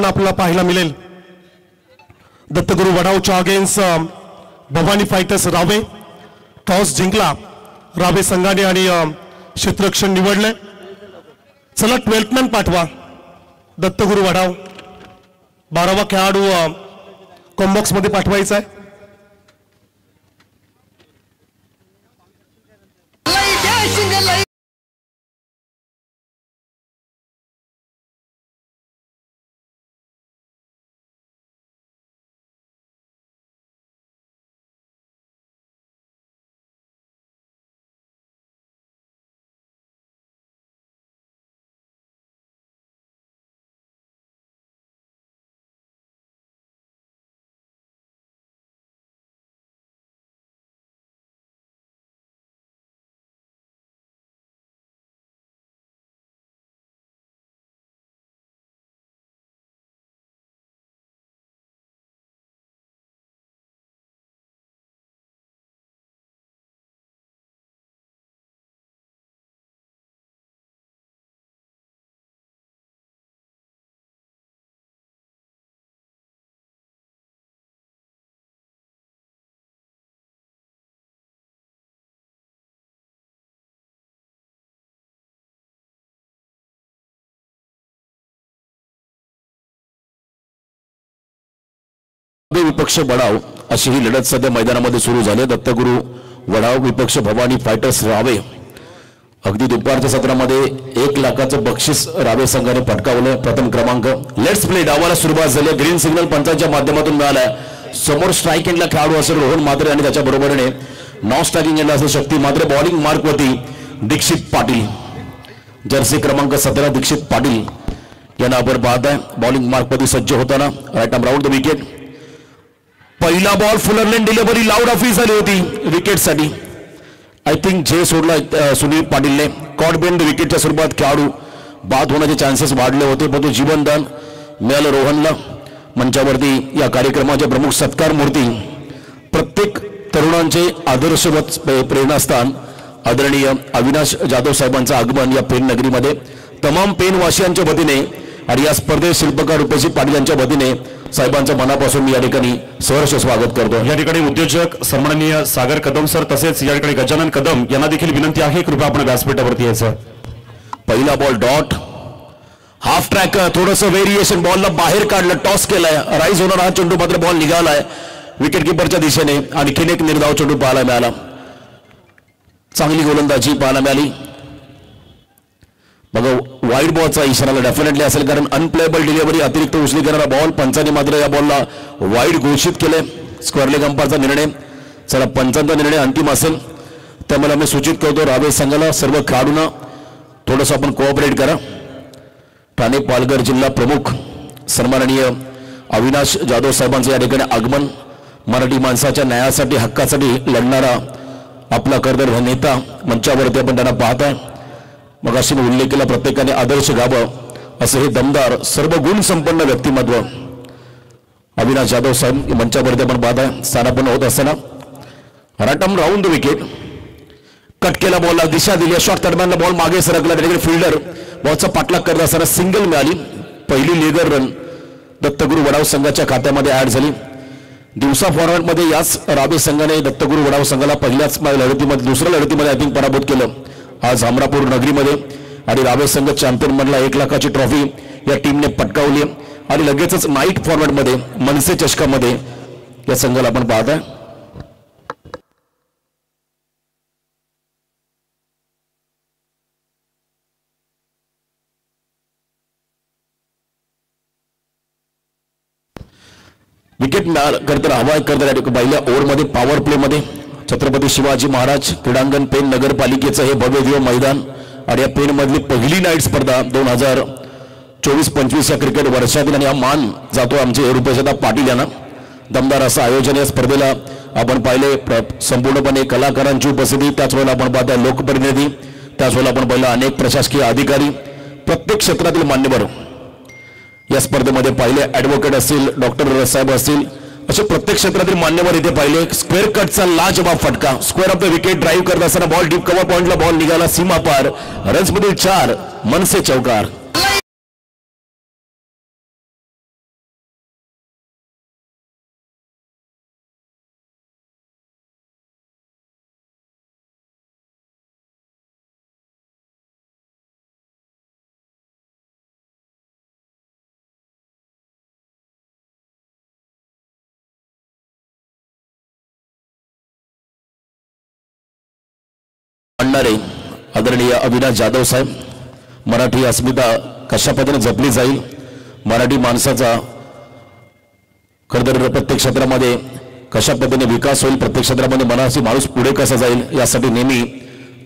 सामना आपल्याला पाहायला मिळेल। दत्तगुरु वडावच्या against Bhavani fighters Rawe. Toss जिंकला रावे संघाने आणि क्षेत्ररक्षण निवडले। चला 12th मॅन पाठवा दत्तगुरु वडाव। 12वा खेळाडू कॉम्बॉक्स मध्ये पाठवायचा आहे। विपक्ष वडाव अशी ही लढत सध्या मैदानामध्ये सुरू झाली। दत्तगुरु वडाव विपक्ष भवानी फायटर्स रावे। अगदी दुपारच्या सत्रामध्ये 1 लाखाचं बक्षीस रावे संघाने पटकावलं। प्रथम क्रमांक। लेट्स प्ले डावाला सुरुवात झाली। ग्रीन सिग्नल पंचांच्या माध्यमातून मिळाला। समोर स्ट्राइक एंडला खेळाडू असेल रोहन मात्रे आणि त्याच्या बरोबरीने नॉन स्ट्राइकिंग एंडला असेल शक्ती मात्रे। बॉलिंग मार्कवरती दीक्षित पाटील, जर्सी क्रमांक 17 दीक्षित पाटील यांना आपण पाहत आहे। बॉलिंग मार्कवरती सज्ज होताना right arm round the wicket. पहिला ball fuller length delivery loud ऑफिस झाली होती विकेटसाठी। आय थिंक जे सोडला सुनील पाटीलने। कॉट बेंड विकेटच्या स्वरूपात खेळाडू बाद होण्याचे चान्सेस वाढले होते, पण तो जीवनदान मिळालं रोहनला। मंचावरती या कार्यक्रमाचे प्रमुख सत्कार मूर्ती, प्रत्येक तरुणांचे आदर्शवत प्रेरणास्थान आदरणीय अविनाश जाधव साहेबांचं आगमन या पेन नगरीमध्ये तमाम पेनवासियांच्या वतीने आणि या स्पर्धेत शिल्पकार रुपेशी पाटील यांच्या वतीने साहेबांचं मनापासून मी या ठिकाणी सहर्ष स्वागत करतो। या ठिकाणी उद्योजक सन्माननीय सागर कदम सर तसेच या ठिकाणी गजानन कदम यांना देखील विनंती आहे कृपया आपण व्यासपीठावरती यायचं। पहिला बॉल डॉट, हाफ ट्रॅक, थोडंसं व्हेरिएशन, बॉलला बाहेर काढलं, टॉस केलाय, राईज होणार हा चेंडू मात्र बॉल निघालाय विकेट किपरच्या दिशेने। आणखीन एक निर्धाव चेंडू पाहायला मिळाला। चांगली गोलंदाजी पाहायला मिळाली। बघा वाईड बॉलचा इशारा डेफिनेटली असेल, कारण अनप्लेबल डिलिव्हरी अतिरिक्त उचली करणारा बॉल। पंचांनी मात्र या बॉलला वाईड घोषित केले। स्क्वेअर लेग अंपायरचा निर्णय। चला पंचांचा निर्णय अंतिम असेल, त्यामुळे आम्ही सूचित करतो रावे संघाला सर्व खेळाडूंना थोडंसं आपण कोऑपरेट करा। ठाणे पालघर जिल्हा प्रमुख सन्माननीय अविनाश जाधव साहेबांचं या ठिकाणी आगमन। मराठी माणसाच्या न्यायासाठी हक्कासाठी लढणारा आपला करदर नेता मंचावरती आपण त्यांना पाहत आहे। मग अशी उल्लेख केला प्रत्येकाने आदर्श घ्यावं असं हे दमदार सर्व गुण संपन्न व्यक्तिमत्व अविनाश जाधव साहेब मंचावरती आपण पाहत आहे। स्थानापन्न होत असताना राटम राऊंड विकेट। कट केला बॉलला दिशा दिली, शॉट दरम्यान बॉल मागे सरकला, त्याकडे फिल्डर बॉलचा पाठलाग करत असताना सिंगल मिळाली। पहिली लीगर रन दत्तगुरु वडाव संघाच्या खात्यामध्ये ऍड झाली। दिवसा फॉर्मॅटमध्ये याच रावे संघाने दत्तगुरु वडाव संघाला पहिल्याच लढतीमध्ये दुसऱ्या लढतीमध्ये आय थिंक पराभूत केलं आज अमरापूर नगरीमध्ये। आणि रावे संघ चॅम्पियन मधला 1 लाखाची ट्रॉफी या टीमने पटकावली आणि लगेचच नाईट फॉर्मॅटमध्ये मनसे चषकामध्ये या संघाला आपण पाहताय। विकेट करताना हवा करताना पहिल्या ओव्हरमध्ये पॉवर प्ले मध्ये छत्रपती शिवाजी महाराज क्रीडांगण पेन नगरपालिकेचं हे भव्य दिव्य मैदान आणि या पेन मधली पहिली नाईट स्पर्धा 2024-25 या क्रिकेट वर्षातील आणि हा मान जातो आमचे रुपेशदा पाटील यांना। दमदार असं आयोजन या स्पर्धेला आपण पाहिले। संपूर्णपणे कलाकारांची उपस्थिती, त्याच वेळेला आपण पाहता लोकप्रतिनिधी, त्याच वेळेला आपण पाहिलं अनेक प्रशासकीय अधिकारी, प्रत्येक क्षेत्रातील मान्यवर या स्पर्धेमध्ये पाहिले। ॲडव्होकेट असतील, डॉक्टर साहेब असतील, असे प्रत्येक क्षेत्रातील मान्यवर इथे पाहिले। स्क्वेअर कटचा लाजवाब फटका, square of the wicket drive करत असताना बॉल डीप कव्हर पॉइंटला बॉल निघाला सीमा पार। रन्समधील 4 मनसे चौकार। मांडणारे आदरणीय अविनाश जाधव साहेब. मराठी अस्मिता कशा पद्धतीने जपली जाईल, मराठी माणसाचा खरंतर प्रत्येक क्षेत्रामध्ये कशा पद्धतीने विकास होईल, प्रत्येक क्षेत्रामध्ये मनाची माणूस पुढे कसा जाईल यासाठी नेहमी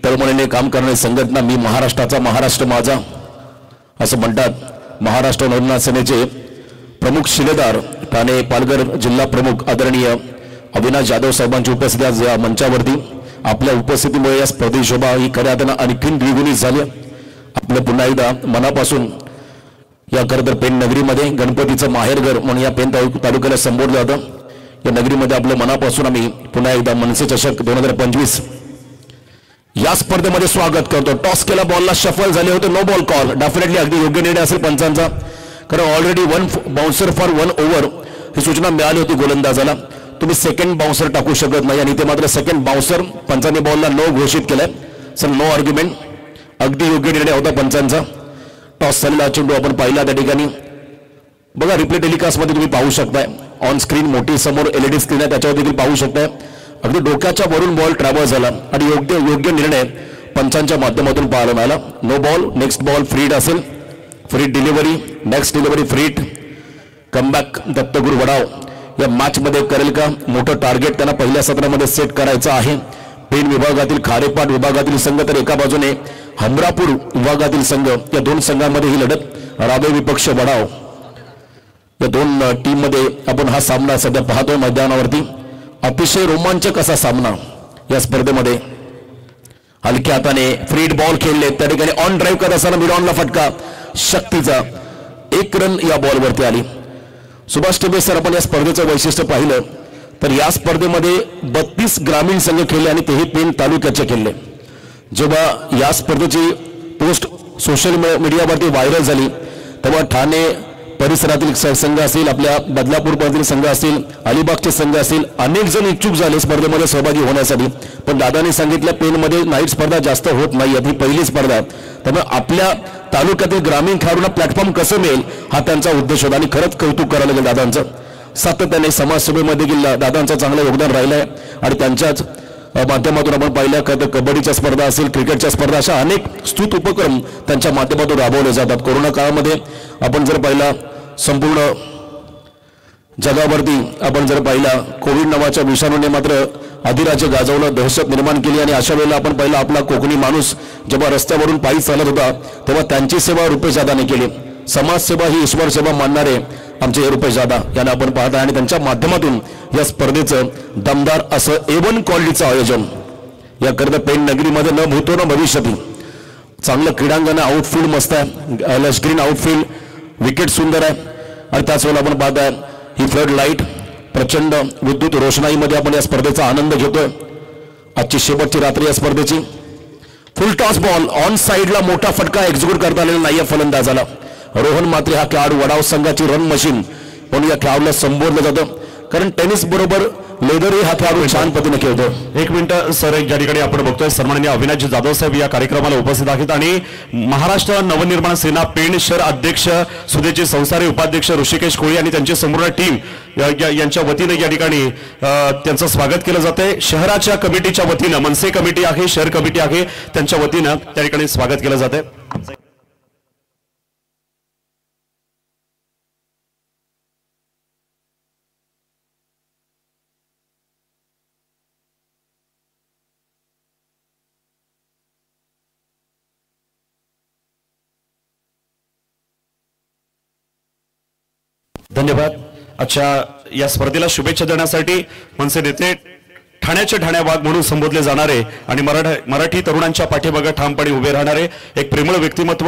तळमळीने काम करणारी संघटना मी महाराष्ट्राचा, महाराष्ट्र माझा असं म्हणतात. महाराष्ट्र नवनिर्माण सेनेचे प्रमुख शिलेदार ठाणे पालघर जिल्हा प्रमुख आदरणीय अविनाश जाधव साहेबांची उपस्थिती आज या मंचावरती. आपल्या उपस्थितीमुळे या स्पर्धेची शोभा ही खऱ्या अर्थानं आणखीन द्विगुणित झाली. आपलं पुन्हा एकदा मनापासून या खरं तर पेण नगरीमध्ये गणपतीचं माहेरघर म्हणून या पेण तालुक्याला संबोधलं जातं. या नगरीमध्ये आपलं मनापासून आम्ही पुन्हा एकदा मनसे चषक 2025 या स्पर्धेमध्ये स्वागत करतो. टॉस केला, बॉलला शफल झाले होते, नो बॉल कॉल. डेफिनेटली अगदी योग्य निर्णय असेल पंचांचा, कारण ऑलरेडी 1 बाउन्सर फॉर 1 ओव्हर ही सूचना मिळाली होती गोलंदाजाला. तुम्ही सेकंड बाउन्सर टाकू शकत नाही आणि ते मात्र सेकंड बाउन्सर पंचांनी बॉलला नो घोषित केलाय. सर नो आर्ग्युमेंट, अगदी योग्य निर्णय होता पंचांचा. टॉस झालेला चेंडू आपण पाहिला त्या ठिकाणी. बघा रिप्ले टेलिकास्टमध्ये तुम्ही पाहू शकताय, ऑन स्क्रीन मोठी समोर LED स्क्रीन आहे त्याच्यावर देखील पाहू शकताय. अगदी डोक्याच्या वरून बॉल ट्रॅव्हल झाला आणि योग्य निर्णय पंचांच्या माध्यमातून पाहायला मिळाला. No ball, next ball freed असेल, free delivery, next delivery freed. Comeback Dattaguru Wadav या मॅच मध्ये करेल का? मोठं टार्गेट त्यांना पहिल्या सत्रामध्ये सेट करायचं आहे. पेण विभागातील खारेपाट विभागातील संघ तर एका बाजूने हमरापूर विभागातील संघ, या दोन संघांमध्ये ही लढत. राबे विपक्ष वडाव या दोन टीम मध्ये आपण हा सामना सध्या पाहतोय मैदानावरती. अतिशय रोमांचक असा सामना या स्पर्धेमध्ये. हलक्या हाताने फ्रीड बॉल खेळले, त्या ठिकाणी ऑन ड्राईव्ह करत असताना मिडॉनला फटका शक्तीचा. 1 रन या बॉलवरती आली. सुभाष टेबे सर, आपण या स्पर्धेचं वैशिष्ट्य पाहिलं तर या स्पर्धेमध्ये 32 ग्रामीण संघ खेळले आणि तेही पेण तालुक्याचे खेळले. जेव्हा या स्पर्धेची पोस्ट सोशल मीडियावरती व्हायरल झाली तेव्हा ठाणे परिसरातील संघ असतील, आपल्या बदलापूरमधील संघ असतील, अलिबागचे संघ असतील, अनेक जण इच्छुक झाले स्पर्धेमध्ये सहभागी होण्यासाठी. पण दादांनी सांगितलं पेणमध्ये नाईट स्पर्धा जास्त होत नाही, ही पहिली स्पर्धा आहे. त्यामुळे आपल्या तालुक्यातील ग्रामीण खेळाडूंना प्लॅटफॉर्म कसं मिळेल हा त्यांचा उद्देश होता आणि खरंच कौतुक करायला लागेल दादांचं. सातत्याने समाजसेवेमध्ये देखील दादांचं चांगलं योगदान राहिलं आहे आणि त्यांच्याच माध्यमातून आपण पाहिलं तर कबड्डीच्या स्पर्धा असेल, क्रिकेटच्या स्पर्धा, अशा अनेक स्तुत उपक्रम त्यांच्या माध्यमातून राबवले जातात. कोरोना काळामध्ये आपण जर पाहिला संपूर्ण जगावरती आपण जर पाहिला कोविड नावाच्या विषाणूने मात्र अधिराज्य गाजवलं, दहशत निर्माण केली आणि अशा वेळेला आपण पाहिला आपला कोकणी माणूस जेव्हा रस्त्यावरून पायी चालत होता तेव्हा त्यांची सेवा रुपेश दादाने केली. समाजसेवा ही ईश्वर सेवा मानणारे आमचे रुपेश दादा यांना आपण पाहता आणि त्यांच्या माध्यमातून या स्पर्धेचं दमदार असं A1 क्वालिटीचं आयोजन या करता पेण नगरीमध्ये न भूतो न भविष्यती. चांगलं क्रीडांगण, आउटफील्ड मस्त आहे, लश ग्रीन आउटफील्ड, विकेट सुंदर आहे आणि त्याच वेळेला आपण पाहताय ही फ्लड लाईट, प्रचंड विद्युत रोषणाईमध्ये आपण या स्पर्धेचा आनंद घेतोय. आजची शेवटची रात्री या स्पर्धेची. फुल टॉस बॉल ऑन साईडला मोठा फटका एक्झिक्यूट करता आलेला नाही फलंदाजाला. रोहन मात्रे हा खेळाडू वडाव संघाची रन मशीन म्हणून या खेळाडूला संबोधलं जातं, कारण टेनिस बरोबर लेदरही हा खेळाडू छान पद्धतीने खेळतो. 1 मिनिट सर, या ठिकाणी आपण बघतोय सन्माननीय अविनाश जाधव साहेब या कार्यक्रमाला उपस्थित आहेत आणि महाराष्ट्र नवनिर्माण सेना पेण शहर अध्यक्ष सुदेचे संसारी, उपाध्यक्ष ऋषिकेश कोळी आणि त्यांची संपूर्ण टीम यांच्या वतीने या ठिकाणी त्यांचं स्वागत केलं जातंय. शहराच्या कमिटीच्या वतीनं, मनसे कमिटी आहे, शहर कमिटी आहे, त्यांच्या वतीनं त्या ठिकाणी स्वागत केलं जातंय. धन्यवाद. अच्छा, या स्पर्धेला शुभेच्छा देण्यासाठी मनसे नेते ठाण्याचे ठाण्यावाग म्हणून संबोधले जाणारे आणि मराठी तरुणांच्या पाठीमागे ठामपणे उभे राहणारे एक प्रेमळ व्यक्तिमत्व,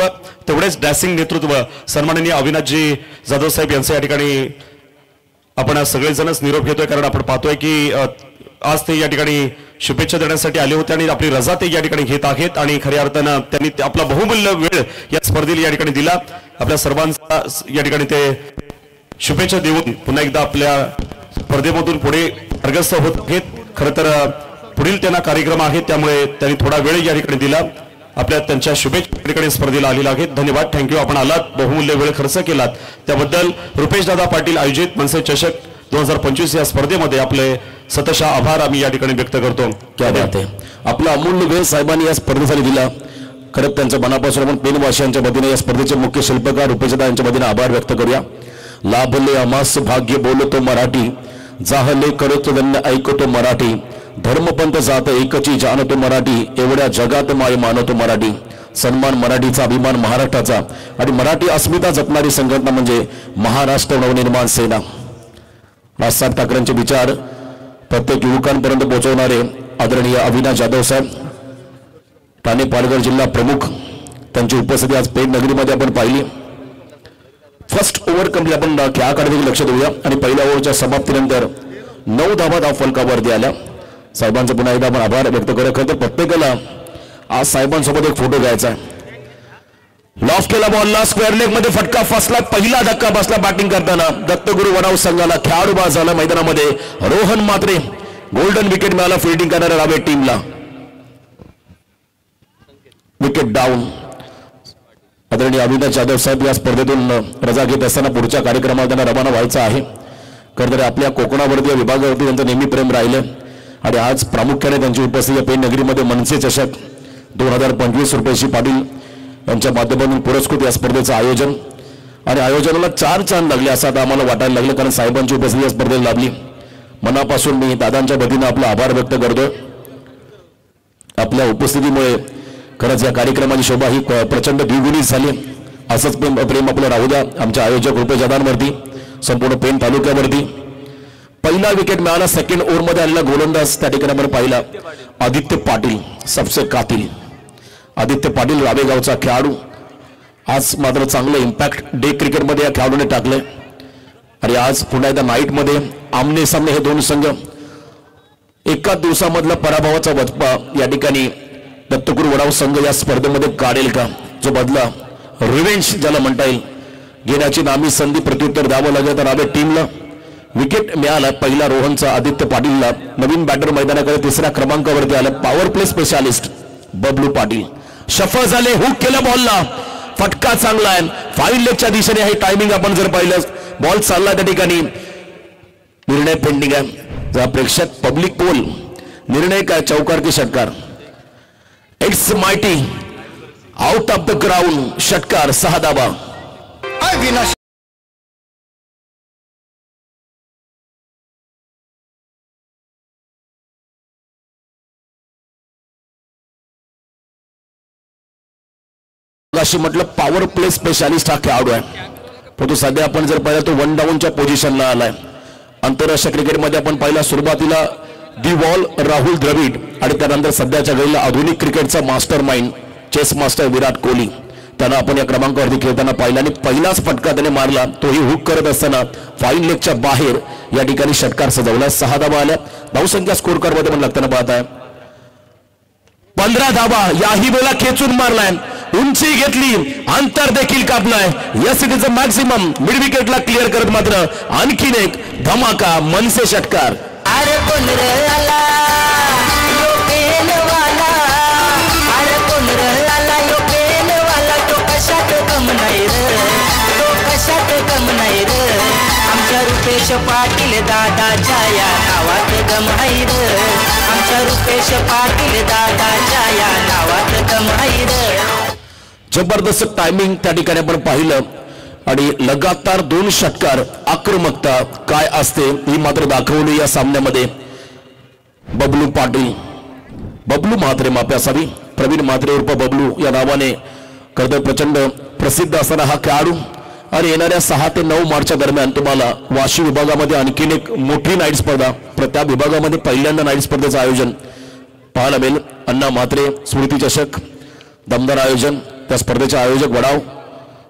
तेवढेच डॅसिंग नेतृत्व सन्माननीय अविनाशजी जाधव साहेब यांचे या ठिकाणी आपण सगळेजणच निरोप घेतोय, कारण आपण पाहतोय की आज ते या ठिकाणी शुभेच्छा देण्यासाठी आले होते आणि आपली रजा ते या ठिकाणी घेत आहेत आणि खऱ्या अर्थानं त्यांनी आपला बहुमूल्य वेळ या स्पर्धेला या ठिकाणी दिला. आपल्या सर्वांचा या ठिकाणी ते शुभेच्छा देऊन पुन्हा एकदा आपल्या स्पर्धेमधून पुढे मार्गस्थ होत आहेत. खरं तर पुढील त्यांना कार्यक्रम आहेत त्यामुळे त्यांनी थोडा वेळ या ठिकाणी दिला. आपल्या त्यांच्या शुभेच्छा ठिकाणी स्पर्धेला आलेला आहेत. धन्यवाद, थँक्यू. आपण आलात, बहुमूल्य वेळ खर्च केलात त्याबद्दल रुपेश दादा पाटील आयोजित मनसे चषक 2025 या स्पर्धेमध्ये आपले सतशः आभार आम्ही या ठिकाणी व्यक्त करतो. क्या बात आहे. आपला अमूल्य वेळ साहेबांनी या स्पर्धेसाठी दिला. खरंच त्यांच्या मनापासून आपण पेनवासियांच्या वतीने या स्पर्धेचे मुख्य शिल्पकार रुपेशदा यांच्या वतीने आभार व्यक्त करूया. लाभले आमास भाग्य बोलतो मराठी, जाहले करतो धन्य ऐकतो मराठी, धर्मपंथ जात एकची जाणतो मराठी, एवढ्या जगात माय मानतो मराठी. सन्मान मराठीचा, अभिमान महाराष्ट्राचा आणि मराठी अस्मिता जपणारी संघटना म्हणजे महाराष्ट्र नवनिर्माण सेना. राजसाहेब ठाकरेंचे विचार प्रत्येक युवकांपर्यंत पोहोचवणारे आदरणीय अविनाश जाधव साहेब, ठाणे पालघर जिल्हा प्रमुख, त्यांची उपस्थिती आज पेठ नगरीमध्ये आपण पाहिली. First over complete. आपण खेळाकडे देखील लक्ष देऊया आणि पहिल्या ओव्हरच्या समाप्तीनंतर 9 धावा धाव फलकावरती आल्या. साहेबांचा पुन्हा एकदा आपण आभार व्यक्त करूया. खरं तर प्रत्येकाला आज साहेबांसोबत एक फोटो घ्यायचा आहे. लॉफ केला बॉलला, स्क्वेअर लेग मध्ये फटका फसला, पहिला धक्का बसला बॅटिंग करताना. दत्तगुरु वडाव संघाला खेळाडू बाद झाला मैदानामध्ये. रोहन मात्रे गोल्डन विकेट मिळाला फिल्डिंग करणाऱ्या रावे टीमला. Wicket down. आदरणीय अविनाश जाधव साहेब या स्पर्धेतून रजा घेत असताना पुढच्या कार्यक्रमाला त्यांना रवाना व्हायचं आहे. खरं तर आपल्या कोकणावरती या विभागावरती त्यांचं नेहमी प्रेम राहिलं आणि आज प्रामुख्याने त्यांची उपस्थिती पेन नगरीमध्ये मनसे चषक 2025 रुपयाशी पाटील यांच्या माध्यमातून पुरस्कृत या स्पर्धेचं आयोजन आणि आयोजनाला 4 चांद लागले असं आता आम्हाला वाटायला लागलं, कारण साहेबांची उपस्थिती या स्पर्धेला लाभली. मनापासून मी दादांच्या वतीनं आपला आभार व्यक्त करतो. आपल्या उपस्थितीमुळे खरंच या कार्यक्रमाची शोभा ही प्रचंड द्विगुणित झाली. असंच प्रेम आपलं राहू द्या आमच्या आयोजक रुपेशदांवरती, संपूर्ण पेन तालुक्यावरती. पहिला विकेट मिळाला. सेकंड ओव्हरमध्ये आलेला गोलंदाज त्या ठिकाणी आपण पाहिला आदित्य पाटील, सबसे कातिल आदित्य पाटील, रावेगावचा खेळाडू. आज मात्र चांगलं इम्पॅक्ट डे क्रिकेटमध्ये या खेळाडूने टाकलंय आणि आज पुन्हा एकदा नाईटमध्ये आमने सामने हे दोन संघ एका दिवसामधला पराभवाचा वचपा या ठिकाणी दत्तगुरु वडाव संघ या स्पर्धेमध्ये काढेल का? जो बदला, रिव्हेंज ज्याला म्हणता येईल, घेण्याची नामी संधी प्रत्युत्तर द्यावं लागेल तर रावे टीमला. विकेट मिळाला पहिला रोहनचा आदित्य पाटीलला. नवीन बॅटर मैदानाकडे 3ऱ्या क्रमांकावरती आला power play specialist Bablu Patil. Shuffle झाले, हुक केलं बॉलला, फटका चांगला आहे. 5 लेगच्या दिशेने हे टायमिंग आपण जर पाहिलं, बॉल चालला त्या ठिकाणी निर्णय पेंडिंग आहे. जरा प्रेक्षक पब्लिक पोल निर्णय काय, चौकार की षटकार? Its mighty out of the ground, षटकार, 6 धावा. अशी म्हटलं पॉवर प्ले स्पेशालिस्ट हा खेळाडू आहे, पण तो सध्या आपण जर पाहिलं तो 1 डाऊनच्या पोझिशनला आलाय. आंतरराष्ट्रीय क्रिकेटमध्ये आपण पाहिला सुरुवातीला दी वॉल राहुल द्रविड आणि त्यानंतर सध्याच्या घडीला आधुनिक क्रिकेटचा master mind chess master Virat Kohli. त्यांना आपण या क्रमांकावरती खेळताना पाहिला आणि पहिलाच फटका त्याने मारला, तोही हुक करत असताना फाईन लेगच्या बाहेर या ठिकाणी षटकार सजवला. 6 धावा आल्या. धावसंख्या स्कोर कारमध्ये पण लागताना पाहताय 15 धावा. याही वेळेला खेचून मारलाय, उंची घेतली, अंतर देखील कापलाय. Yes it is a maximum. Mid विकेटला क्लिअर करत मात्र आणखीन एक धमाका, मनसे षटकार. अरे कोण रे आला यो पेनवाला, अरे कोण रे आला यो पेनवाला, तो कशात कम नाही रे, तो कशात कम नाही रे. आमच्या रुपेश पाटील दादाच्या या नावात गम आहे रे, आमच्या रुपेश पाटील दादाच्या या नावात गम आहे रे. जबरदस्त टायमिंग त्या ठिकाणी आपण पाहिलं आणि लगातार 2 षटकार. आक्रमकता काय असते ही मात्र दाखवली या सामन्यामध्ये. बबलू पाटील, बबलू म्हात्रे माफी असावी, प्रवीण म्हात्रे उर्फ बबलू या नावाने खरं प्रचंड प्रसिद्ध असणारा हा खेळाडू. आणि येणाऱ्या 6 ते 9 मार्चच्या दरम्यान तुम्हाला वाशी विभागामध्ये आणखीन एक मोठी नाईट स्पर्धा, त्या विभागामध्ये पहिल्यांदा नाईट स्पर्धेचं आयोजन पाहायला मिळेल. अण्णा म्हात्रे स्मृती चषक, दमदार आयोजन. त्या स्पर्धेचे आयोजक वडाव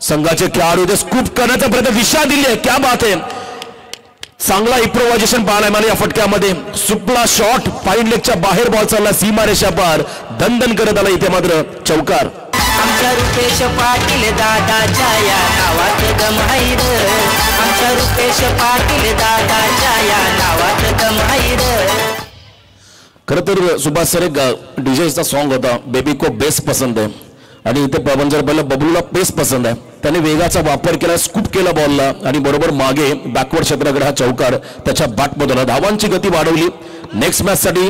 संघाचे खेळाडू ते स्कूप करण्याचा प्रयत्न, दिशा दिली आहे, क्या बात आहे. चांगला इम्प्रोव्हायझेशन पाहायला मिळालं या फटक्यामध्ये. सुपला शॉट, फाईन लेगच्या बाहेर बॉल चालला, सीमारेषा पार, दणदण करत आला, इथे मात्र चौकार. आमच्या रुपेश पाटील दादाच्या या नावात गम आहे रे, आमच्या रुपेश पाटील दादाच्या या नावात गम आहे रे. खरं तर सुभाष सर एक डीजेचा सॉन्ग होता, बेबी को बेस पसंद आहे, आणि इथे पवन जर पहिला बबलूला पेस पसंत आहे. त्याने वेगाचा वापर केला, स्कूप केला बॉलला आणि बरोबर मागे बॅकवर्ड क्षेत्राकडे हा चौकार त्याच्या बॅटमधून. धावांची गती वाढवली. नेक्स्ट मॅच साठी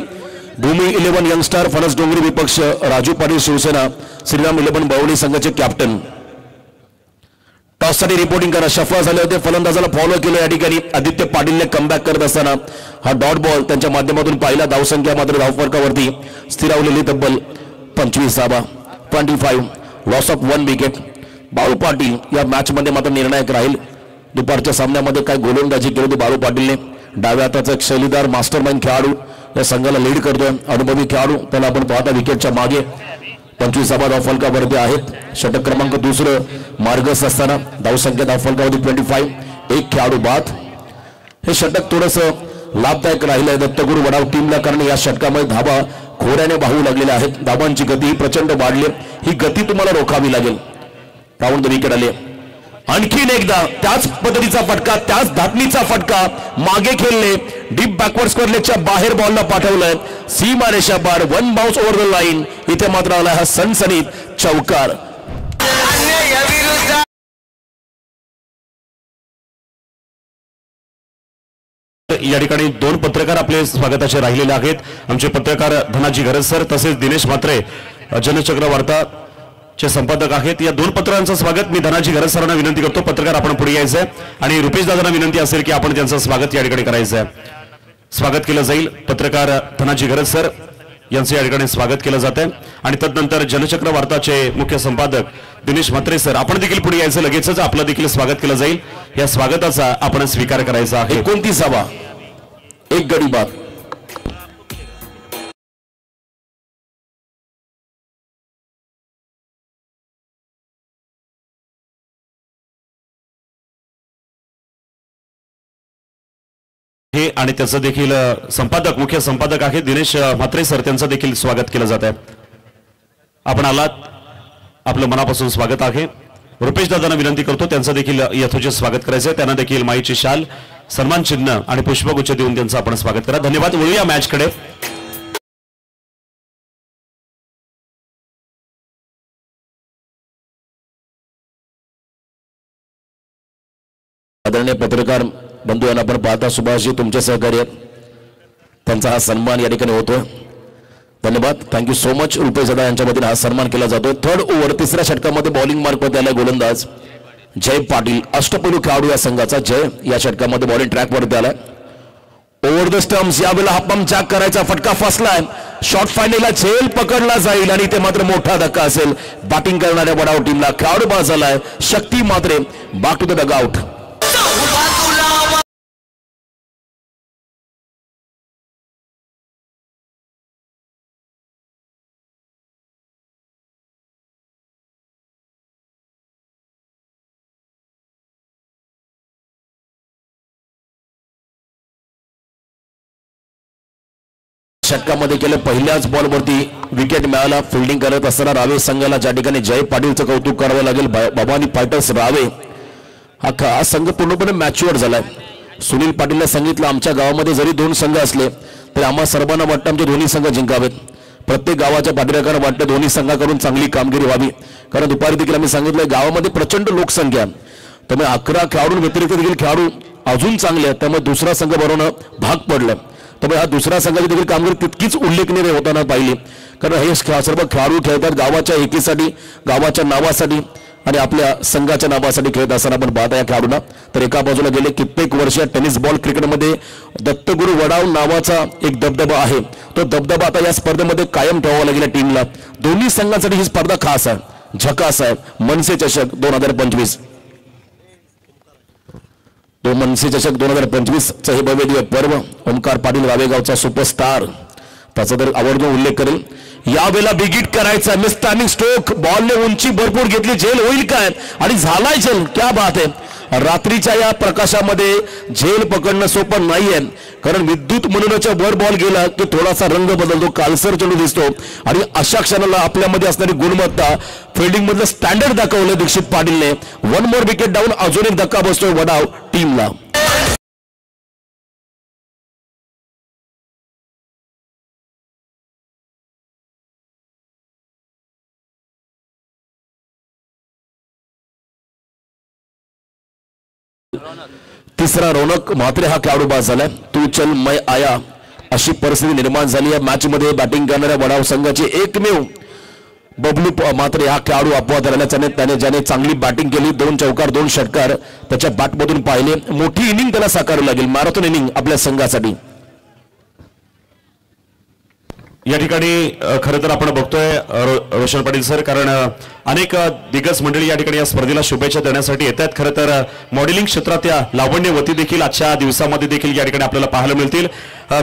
भूमी 11 यंगस्टार फणस डोंगरी विपक्ष राजू पाटील शिवसेना श्रीराम 11 बवळी संघाचे कॅप्टन टॉससाठी रिपोर्टिंग करा शफा झाले होते फलंदाजाला फॉलो केलं या ठिकाणी आदित्य पाटीलने कमबॅक करत असताना हा डॉट बॉल त्यांच्या माध्यमातून पाहिला धावसंख्या मात्र धावफरकावरती स्थिरावलेली तब्बल 25 loss of 1 wicket Balu Patil या मॅच मध्ये मात्र निर्णायक राहील दुपारच्या सामन्यामध्ये काय गोलंदाजी केली होती बाळू पाटीलने डाव्या हाताचा एक शैलीदार मास्टरमाइंड खेळाडू या संघाला लीड करतोय अनुभवी खेळाडू त्याला आपण पाहता विकेटच्या मागे 25 धावफलकावरती आहेत षटक क्रमांक दुसरं मार्गस असताना धावसंख्या धावफलकावरती 25 एक खेळाडू बाद हे षटक थोडंसं लाभदायक राहिलंय दत्तगुरू वडाव टीमला कारण या षटकामध्ये धाबा खोऱ्याने वाहू लागलेल्या आहेत धाबांची गती प्रचंड वाढली ही गती तुम्हाला रोखावी लागेल राऊंड द विकेट आले आणखीन एकदा त्याच पद्धतीचा फटका त्याच धाटणीचा फटका मागे खेळले डीप बॅकवर्ड स्क्वेअरलेगच्या बाहेर बॉलला पाठवलंय सीमा रेषा पार 1 बाउन्स ओव्हर द लाईन इथे मात्र आला हा सनसनीत चौकार या ठिकाणी 2 पत्रकार आपले स्वागताचे राहिलेले आहेत आमचे पत्रकार धनाजी घरज सर तसेच दिनेश म्हात्रे जनचक्र वार्ता चे संपादक आहेत या 2 पत्रांचं स्वागत मी धनाजी घरज सरांना विनंती करतो पत्रकार आपण पुढे यायचंय आणि रुपेश दादांना विनंती असेल की आपण त्यांचं स्वागत या ठिकाणी करायचं आहे स्वागत केलं जाईल पत्रकार धनाजी घरज सर यांचं या ठिकाणी स्वागत केलं जात आहे आणि तदनंतर जनचक्र वार्ताचे मुख्य संपादक दिनेश म्हात्रे सर आपण देखील पुढे यायचं लगेचच आपलं देखील स्वागत केलं जाईल या स्वागताचा आपण स्वीकार करायचा आहे 29 एक गडी बाद हे आणि त्याचं देखील संपादक मुख्य संपादक आहेत दिनेश म्हात्रे सर त्यांचं देखील स्वागत केलं जात आहे आपण आलात आपलं मनापासून स्वागत आहे रुपेश दादांना विनंती करतो त्यांचं देखील यथोचित स्वागत करायचं आहे त्यांना देखील माईची शाल सन्मान चिन्ह आणि पुष्पगुच्छ देऊन त्यांचं आपण स्वागत करा धन्यवाद वळूया मॅच कडे आदरणीय पत्रकार बंधू यांना आपण पाहता सुभाषजी तुमचे सहकार्य त्यांचा हा सन्मान या ठिकाणी होतोय धन्यवाद थँक्यू सो मच रुपेश दादा यांच्या वतीने हा सन्मान केला जातोय थर्ड ओव्हर तिसऱ्या षटकामध्ये बॉलिंग मार्क मध्ये आला गोलंदाज जय पाटील अष्टपैलू खेळाडू या संघाचा जय या षटकामध्ये बॉलिंग ट्रॅक वरती आलाय ओव्हर द स्टम्प्स यावेळेला हा पंप जॅक करायचा फटका फसलाय शॉर्ट फायनलला झेल पकडला जाईल आणि ते मात्र मोठा धक्का असेल बॅटिंग करणाऱ्या वडाव टीमला खेळाडू बाद झालाय शक्ती मात्र बॅक टू द डगआउट षटकामध्ये केलं पहिल्याच बॉलवरती विकेट मिळाला फिल्डिंग करत असताना रावे संघाला ज्या ठिकाणी जय पाटीलचं कौतुक करावं लागेल भवानी फायटर्स रावे हा संघ पूर्णपणे मॅच्युअर झालाय सुनील पाटीलने सांगितलं आमच्या गावामध्ये जरी 2 संघ असले तरी आम्हा सर्वांना वाटतं आमचे दोन्ही संघ जिंकावेत प्रत्येक गावाच्या पाठीराखांना वाटतं दोन्ही संघाकडून चांगली कामगिरी व्हावी कारण दुपारी देखील आम्ही सांगितलं गावामध्ये प्रचंड लोकसंख्या त्यामुळे 11 खेळाडू व्यतिरिक्त देखील खेळाडू अजून चांगले आहेत त्यामुळे दुसरा संघ बनवणं भाग पडलं त्यामुळे हा दुसरा संघाची देखील कामगिरी तितकीच उल्लेखनीय होताना पाहिली कारण हे सर्व खेळाडू खेळतात गावाच्या एकीसाठी गावाच्या नावासाठी आणि आपल्या संघाच्या नावासाठी खेळत असताना आपण पाहता या खेळाडूंना तर एका बाजूला गेले कित्येक वर्ष टेनिस बॉल क्रिकेटमध्ये दत्तगुरू वडाव नावाचा एक दबदबा आहे तो दबदबा आता या स्पर्धेमध्ये कायम ठेवावा लागेल टीमला दोन्ही संघांसाठी ही स्पर्धा खास आहे झकास आहे मनसे चषक 2025 तो मनसे चषक 2025 चे हे भव्य पर्व ओमकार पाटील रावेगावचा सुपरस्टार त्याचा तर आवर्जून उल्लेख करेल यावेळेला बिगिट करायचा मिस्टामिंग स्ट्रोक बॉलने उंची भरपूर घेतली झेल होईल काय आणि झालाय झेल क्या बात आहे रात्रीच्या या प्रकाशामध्ये झेल पकडणं सोपं नाहीये कारण विद्युत मनोनाच्या वर बॉल गेला की थोडासा रंग बदलतो कालसर चढू दिसतो आणि अशा क्षणाला आपल्यामध्ये असणारी गुणवत्ता फिल्डिंग मधलं स्टँडर्ड दाखवलं दीक्षित पाटीलने 1 मोर विकेट डाऊन अजून एक धक्का बसतोय वडाव टीमला तिसरा रौनक म्हात्रे हा खेळाडू बाद झालाय तू चल मैं आया अशी परिस्थिती निर्माण झाली आहे मॅच मध्ये. बॅटिंग करणाऱ्या वडाव संघाची एकमेव बबलू मात्र हा खेळाडू अपवाद झाल्याने त्याने ज्याने चांगली बॅटिंग केली, 2 चौकार 2 षटकार त्याच्या बॅटमधून पाहिले. मोठी इनिंग त्याला साकारावी लागेल, मॅरेथॉन इनिंग आपल्या संघासाठी. या ठिकाणी खरं तर आपण बघतोय रोशन पाटील सर, कारण अनेक दिग्गज मंडळी या ठिकाणी या स्पर्धेला शुभेच्छा देण्यासाठी येतात. खरं तर मॉडेलिंग क्षेत्रात या लावण्यवती देखील आजच्या दिवसामध्ये देखील या ठिकाणी आपल्याला पाहायला मिळतील.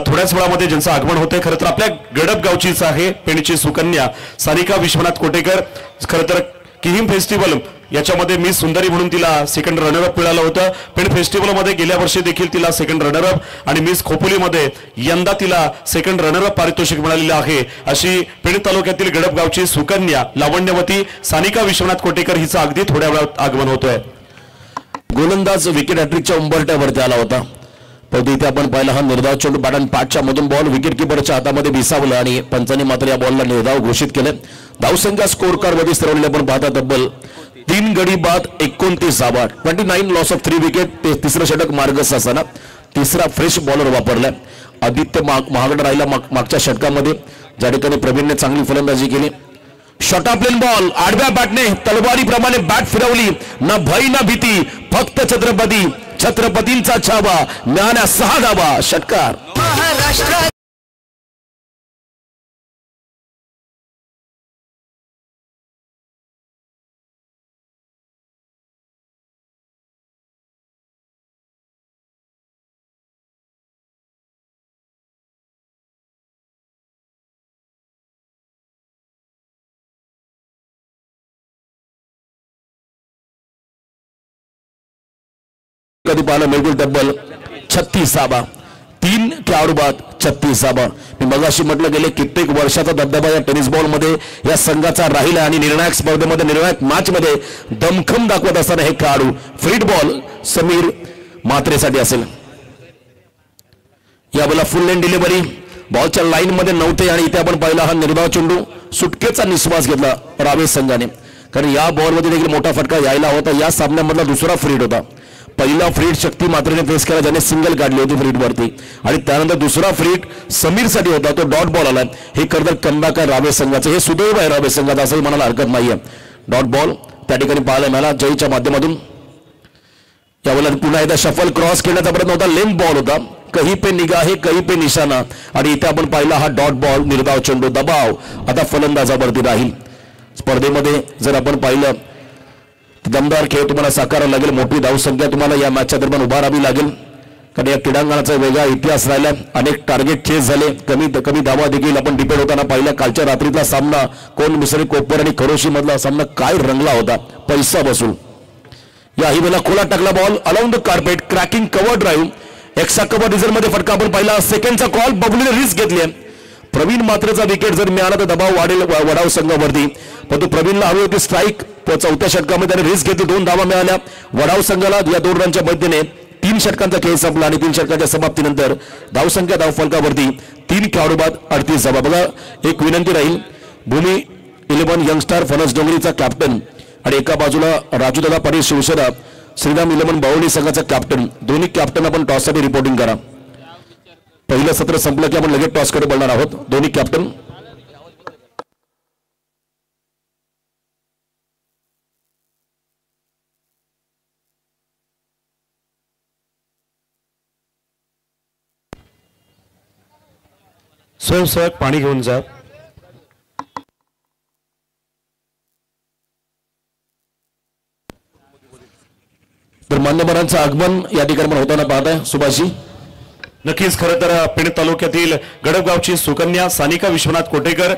थोड्याच वेळामध्ये ज्यांचं आगमन होतंय खरं तर आपल्या गडप गावचीच आहे पेणची सुकन्या सानिका विश्वनाथ कोटेकर. खरं तर किहिम फेस्टिवल याच्यामध्ये मिस सुंदरी म्हणून तिला सेकंड रनरअप मिळालं होतं. पेण फेस्टिवलमध्ये गेल्या वर्षी देखील तिला सेकंड रनरअप आणि मिस खोपोलीमध्ये यंदा तिला सेकंड रनरअप पारितोषिक मिळालेलं आहे. अशी पेण तालुक्यातील गडपगावची सुकन्या लावण्यवती सानिका विश्वनाथ कोटेकर हिचं अगदी थोड्या वेळात आगमन होतोय. गोलंदाज विकेट हॅट्रिकच्या उंबरट्यावरती आला होता, परंतु इथे आपण पाहिला हा निर्धाव चेंडू बॅट अँड पॅटच्या मधून बॉल विकेट किपरच्या हातामध्ये विसावलं आणि पंचांनी मात्र या बॉलला निर्धाव घोषित केले. धावसंख्या स्कोर कार्ड मध्ये स्थिरवलेले आपण पाहता तब्बल 3 गडी बाद 29 धावा, 29 लॉस ऑफ 3 विकेट. तिसरं षटक मार्गस्थ असताना तिसरा फ्रेश बॉलर वापरलाय. आदित्य महागडा राहिला मागच्या षटकामध्ये, ज्या ठिकाणी प्रवीणने चांगली फलंदाजी केली. शॉर्ट ऑफ प्लेन बॉल आडव्या बॅटने तलवारीप्रमाणे बॅट फिरवली, ना भय ना भीती, फक्त छत्रपतींचा छावा, मिळाल्या 6 धावा, षटकार. महाराष्ट्र कधी पाहायला मिळतील तब्बल 36 धावा, 3 खेळाडू बाद 36 धावा. मी मगाशी म्हटलं गेले कित्येक वर्षाचा दबदबा या टेनिस बॉल मध्ये या संघाचा राहिला आणि निर्णायक स्पर्धेमध्ये निर्णायक मॅच मध्ये दमखम दाखवत असताना हे खेळाडू फ्रीड बॉल समीर मात्रेसाठी असेल. यावेळेला फुल लेन डिलिव्हरी बॉलच्या लाईन मध्ये नव्हते आणि इथे आपण पाहिला हा निर्धाव चेंडू सुटकेचा निश्वास घेतला रावे संघाने, कारण या बॉलमध्ये देखील मोठा फटका यायला होता. या सामन्यामधला दुसरा फ्रीड होता. पहिला फ्रीड शक्ती मात्रेने फेस केला, ज्याने सिंगल काढली होती फ्रीड वरती, आणि त्यानंतर दुसरा फ्रीड समीर साठी होता, तो डॉट बॉल आला. हे करतात कमबॅक आहे रावे संघाचं, हे सुदैव आहे रावे संघाचं असंही म्हणायला हरकत नाहीये. डॉट बॉल त्या ठिकाणी पाहायला मिळाला जयच्या माध्यमातून. यावेळेला पुन्हा एकदा शफल क्रॉस खेळण्याचा प्रयत्न होता, लेंथ बॉल होता, कहीं पे निगाहे कहीं पे निशाणा, आणि इथे आपण पाहिला हा डॉट बॉल निर्धाव चेंडू. दबाव आता फलंदाजावरती राहील. स्पर्धेमध्ये जर आपण पाहिलं दमदार खेळ तुम्हाला साकारावा लागेल, मोठी धावसंख्या तुम्हाला या मॅचच्या दरम्यान उभारावी लागेल, कारण या क्रीडांगणाचा वेगळा इतिहास राहिला. अनेक टार्गेट चेस झाले, कमी धावा देखील आपण डिपेंड होताना पाहिला. कालच्या रात्रीतला सामना कोण मिसरी कोपर आणि खरोशी मधला सामना काय रंगला होता, पैसा बसून. या ही वेळेला खोला टाकला ball around the carpet, cracking cover drive, extra cover result मध्ये फटका आपण पाहिला. सेकंडचा कॉल, बबलूने रिस्क घेतली. प्रवीण मात्रेचा विकेट जर मिळाला तर दबाव वाढेल वडाव संघावरती, परंतु प्रवीणला हवी होती स्ट्राईक. 4थ्या षटकामध्ये त्याने रिस्क घेतली, 2 धावा मिळाल्या वडाव संघाला. या 2 रनच्या मदतीने 3 षटकांचा खेळ संपला आणि 3 षटकांच्या समाप्तीनंतर धावसंख्या धावफलकावरती 3 खेळाडू बाद 38 धावा. बघा, एक विनंती राहील, भूमी 11 यंगस्टार फणस डोंगरीचा कॅप्टन आणि एका बाजूला राजूदादा पाटील शिवसेना श्रीराम 11 बावळी संघाचा कॅप्टन, दोन्ही कॅप्टन आपण टॉससाठी रिपोर्टिंग करा. पहिलं सत्र संपलं की आपण लगेच टॉसकडे बोलणार आहोत. दोन्ही कॅप्टन स्वयंसेवक पाणी घेऊन जा. तर मान्यवरांचं आगमन या ठिकाणी पण होताना पाहत आहे सुभाषजी. नक्कीच, खरं तर पेण तालुक्यातील गडपगावची सुकन्या सानिका विश्वनाथ कोटेकर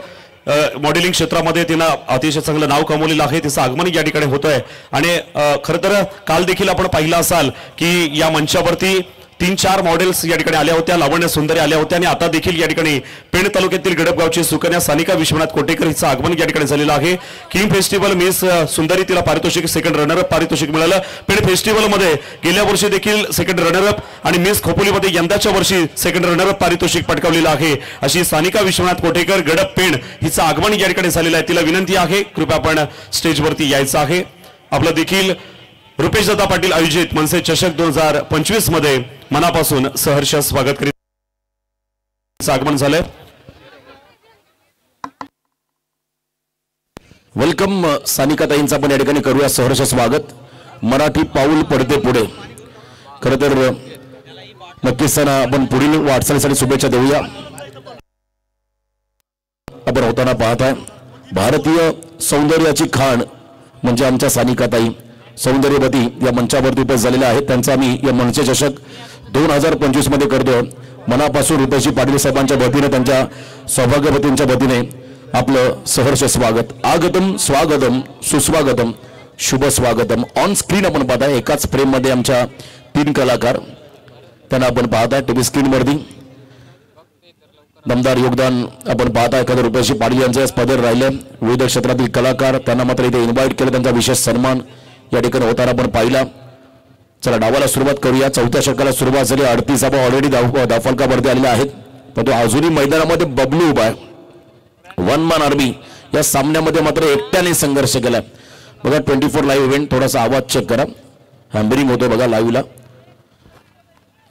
मॉडेलिंग क्षेत्रामध्ये तिनं अतिशय चांगलं नाव कमवलेलं आहे. तिचं आगमन या ठिकाणी होतंय आणि खरं तर काल देखील आपण पाहिलं असाल की या मंचावरती 3-4 मॉडेल्स या ठिकाणी आल्या होत्या, लावण्य सुंदरी आल्या होत्या, आणि आता देखील या ठिकाणी पेण तालुक्यातील गडपगावची सुकन्या सानिका विश्वनाथ कोटेकर हिचं आगमन या ठिकाणी झालेलं आहे. किंग फेस्टिवल मिस सुंदरी तिला पारितोषिक सेकंड रनरअप पारितोषिक मिळालं. पेण फेस्टिवलमध्ये गेल्या वर्षी देखील सेकंड रनरअप आणि मिस खोपोलीमध्ये यंदाच्या वर्षी सेकंड रनरअप पारितोषिक पटकावलेलं आहे. अशी सानिका विश्वनाथ कोटेकर गडप पेण हिचं आगमन या ठिकाणी झालेलं आहे. तिला विनंती आहे कृपया आपण स्टेजवरती यायचं आहे. आपलं देखील रुपेशदादा पाटील आयोजित मनसे चषक 2025 मध्ये मनापासून सहर्ष स्वागत करीत आगमन झालंय. वेलकम सानिकाताईंचा आपण या ठिकाणी करूया सहर्ष स्वागत. मराठी पाऊल पडते पुढे. खरं तर नक्कीच त्यांना आपण पुढील वाटचालीसाठी शुभेच्छा देऊया. आपण होताना पाहताय भारतीय सौंदर्याची खाण म्हणजे आमच्या सानिकाताई सौंदर्यवती या मंचावरती उपस्थित झालेल्या आहेत. त्यांचा आम्ही या मनसे चषक 2025 मध्ये करतोय. मनापासून रुपेशी पाटील साहेबांच्या वतीने त्यांच्या सौभाग्यवतींच्या वतीने आपलं सहर्ष स्वागत. आगतम स्वागतम सुस्वागतम शुभ स्वागतम. ऑन स्क्रीन आपण पाहताय एकाच फ्रेम मध्ये आमच्या 3 कलाकार त्यांना आपण पाहताय टीव्ही स्क्रीनवरती. दमदार योगदान आपण पाहताय. एखाद्या रुपेशी पाटील यांचे पदर राहिले. विविध क्षेत्रातील कलाकार त्यांना मात्र इथे इन्व्हाइट केलं. त्यांचा विशेष सन्मान या ठिकाणी होताना आपण पाहिला. चला डावाला सुरुवात करूया. चौथ्या षटकाला सुरुवात झाली. 38 धावा ऑलरेडी धावफलकावरती आलेल्या आहेत. परंतु अजूनही मैदानामध्ये बबलू उभा आहे. वन मॅन आर्मी या सामन्यामध्ये मात्र एकट्याने संघर्ष केला. बघा 24 लाईव्ह इव्हेंट. थोडासा आवाज चेक करा. हॅम्बरिंग होतोय बघा लाईव्हला.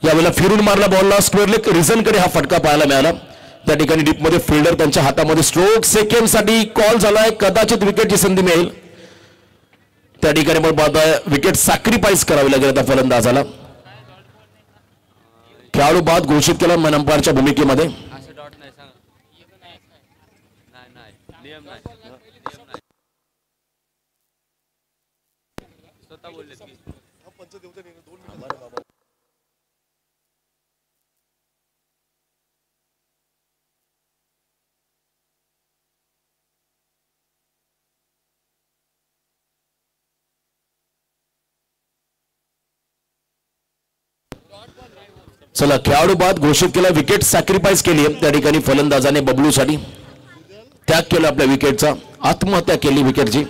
यावेळेला फिरून मारला बॉलला स्क्वेअर लेग रिझनकडे हा फटका पाहायला मिळाला. त्या ठिकाणी डीपमध्ये फिल्डर त्यांच्या हातामध्ये स्ट्रोक सेकंडसाठी कॉल झालाय. कदाचित विकेटची संधी मिळेल. त्या ठिकाणी आपण पाहताय विकेट सॅक्रिफाईस करावी लागेल आता फलंदाजाला. खेळाडू बाद घोषित केला मन अंपायरच्या भूमिकेमध्ये. चला खेळाडू बाद घोषित केला. विकेट सॅक्रिफाईस केली त्या ठिकाणी फलंदाजाने बबलूसाठी. त्याग केला आपल्या विकेटचा. आत्महत्या केली विकेटची.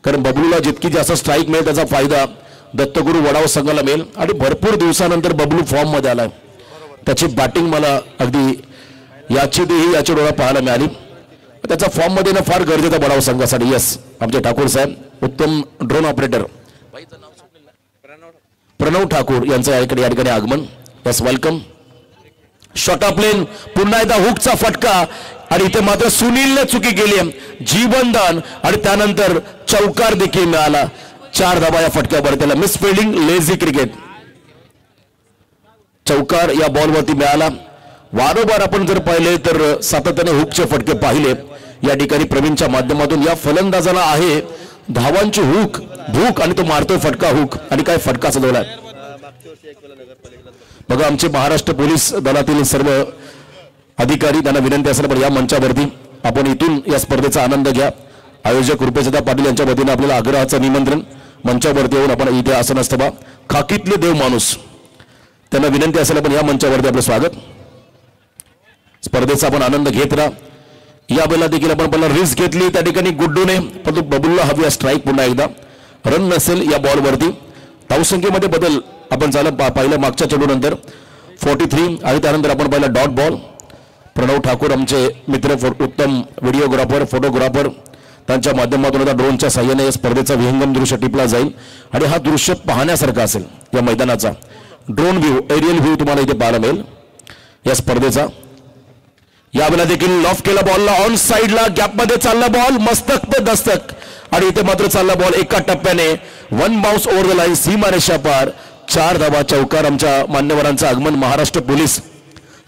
कारण बबलूला जितकी जास्त स्ट्राईक मिळेल त्याचा फायदा दत्तगुरू वडाव संघाला मिळेल. आणि भरपूर दिवसानंतर बबलू फॉर्म मध्ये आलाय. त्याची बॅटिंग मला अगदी याची डोळा पाहायला मिळाली. त्याचा फॉर्म मध्ये ना फार गरजेचा वडाव संघासाठी. यस आमचे ठाकूर साहेब उत्तम ड्रोन ऑपरेटर प्रणव ठाकूर यांचं या ठिकाणी आगमन. Yes welcome. Short of plain पुन्हा एकदा हुकचा फटका आणि इथे मात्र सुनीलने चुकी केली. जीवनदान आणि त्यानंतर चौकार देखील मिळाला. 4 धावा या फटक्यावर. त्याला मिस फिल्डिंग लेझी क्रिकेट. चौकार या बॉलवरती मिळाला. वारंवार आपण जर पाहिले तर सातत्याने हुकचे फटके पाहिले या ठिकाणी प्रवीणच्या माध्यमातून. या फलंदाजाला आहे धावांची हुक भूक आणि तो मारतोय फटका हुक. आणि काय फटका चढवलाय बघा. आमचे महाराष्ट्र पोलीस दलातील सर्व अधिकारी त्यांना विनंती असेल पण या मंचावरती आपण इथून या स्पर्धेचा आनंद घ्या. आयोजक रुपेशदा पाटील यांच्या वतीने आपल्याला आग्रहाचं निमंत्रण. मंचावरती येऊन आपण इथे आसन असतं खाकीतले देव माणूस त्यांना विनंती असेल पण या मंचावरती आपलं स्वागत. स्पर्धेचा आपण आनंद घेत राहा. यावेळेला देखील आपण पहिला रिस्क घेतली त्या ठिकाणी गुड्डूने. परंतु बबलूला हवी स्ट्राईक पुन्हा एकदा. रन नसेल या बॉलवरती. धावसंख्येमध्ये बदल आपण झालं पाहिलं मागच्या चेंडूनंतर 43 आणि त्यानंतर आपण पाहिलं डॉट बॉल. प्रणव ठाकूर आमचे मित्र उत्तम व्हिडिओग्राफर फोटोग्राफर त्यांच्या माध्यमातून आता ड्रोनच्या साह्याने स्पर्धेचा विहंगम दृश्य टिपला जाईल. आणि हा दृश्य पाहण्यासारखा असेल. या मैदानाचा ड्रोन व्ह्यू एरियल व्ह्यू तुम्हाला इथे पाहायला मिळेल या स्पर्धेचा. यावेळेला देखील लॉफ केला बॉलला. ऑन साइडला गॅपमध्ये चालला बॉल. मस्तक पे दस्तक आणि इथे मात्र चालला बॉल एका टप्प्याने. 1 बाउन्स ओव्हर द लाईन सीमारेषा पार. 4 धावा चौकार. आमच्या मान्यवरांचं आगमन. महाराष्ट्र पोलीस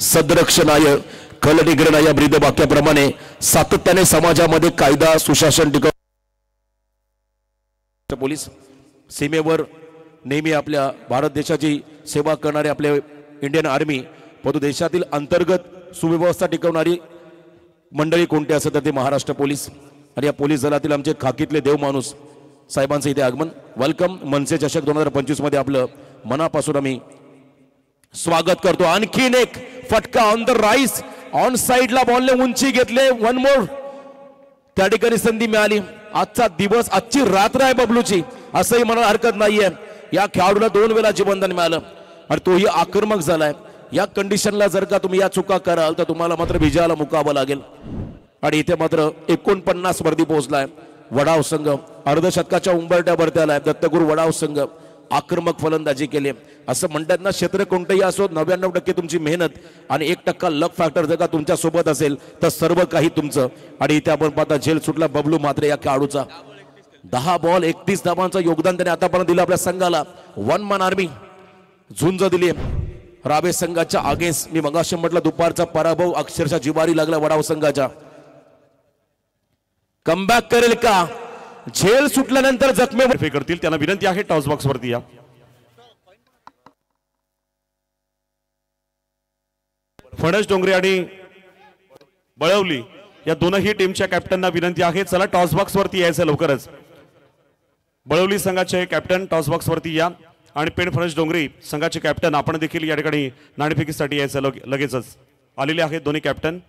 सदरक्षणाय खलनिग्रहण या ब्रीद वाक्याप्रमाणे सातत्याने समाजामध्ये कायदा सुशासन टिकव. पोलीस सीमेवर नेहमी आपल्या भारत देशाची सेवा करणारे आपले इंडियन आर्मी परंतु देशातील अंतर्गत सुव्यवस्था टिकवणारी मंडळी कोणती असेल तर ते महाराष्ट्र पोलीस. आणि या पोलीस दलातील आमचे खाकीतले देव माणूस साहेबांचं इथे आगमन. वेलकम. मनसे चषक 2025 मध्ये आपलं मनापासून आम्ही स्वागत करतो. आणखीन एक फटका ऑन द राईस. ऑन साइडला बॉलने उंची घेतले. 1 मोर त्या ठिकाणी संधी मिळाली. आजचा दिवस आजची रात्र आहे बबलूची असंही म्हणायला हरकत नाहीये. या खेळाडूला 2 वेळा जीवनदान मिळालं आणि तोही आक्रमक झालाय. या कंडिशनला जर का तुम्ही या चुका कराल तर तुम्हाला मात्र विजयाला मुकावं लागेल. आणि इथे मात्र 49 वरती पोहोचलाय वडाव संघ. अर्धशतकाच्या उंबरट्यावरती आलाय दत्तगुरू वडाव संघ. आक्रमक फलंदाजी केली. असं म्हणतात ना, क्षेत्र कोणतंही असो 99% तुमची मेहनत आणि 1% लक फॅक्टर जर का तुमच्या सोबत असेल तर सर्व काही तुमचं. आणि इथे आपण पाहता झेल सुटला बबलू म्हात्रे या खेळाडूचा. 10 बॉल 31 धावांचं योगदान त्याने आतापर्यंत दिलं आपल्या संघाला. वन मॅन आर्मी झुंज दिली रावे संघाच्या अगेन्स्ट. मी मगाशी म्हटलं दुपारचा पराभव अक्षरशः जिवारी लागला वडाव संघाच्या. कमबॅक करेल का? झेल सुटल्यानंतर जखमी करतील त्यांना विनंती आहे टॉस बॉक्स वरती या. फणस डोंगरे आणि बळवली या दोनही टीमच्या कॅप्टनना विनंती आहे, चला टॉस बॉक्स वरती यायचं लवकरच. बळवली संघाचे कॅप्टन टॉस बॉक्स वरती या आणि पेण फणस डोंगरी संघाचे कॅप्टन आपण देखील या ठिकाणी नाणेफेकीसाठी यायचं लगेचच आलेले आहेत दोन्ही कॅप्टन.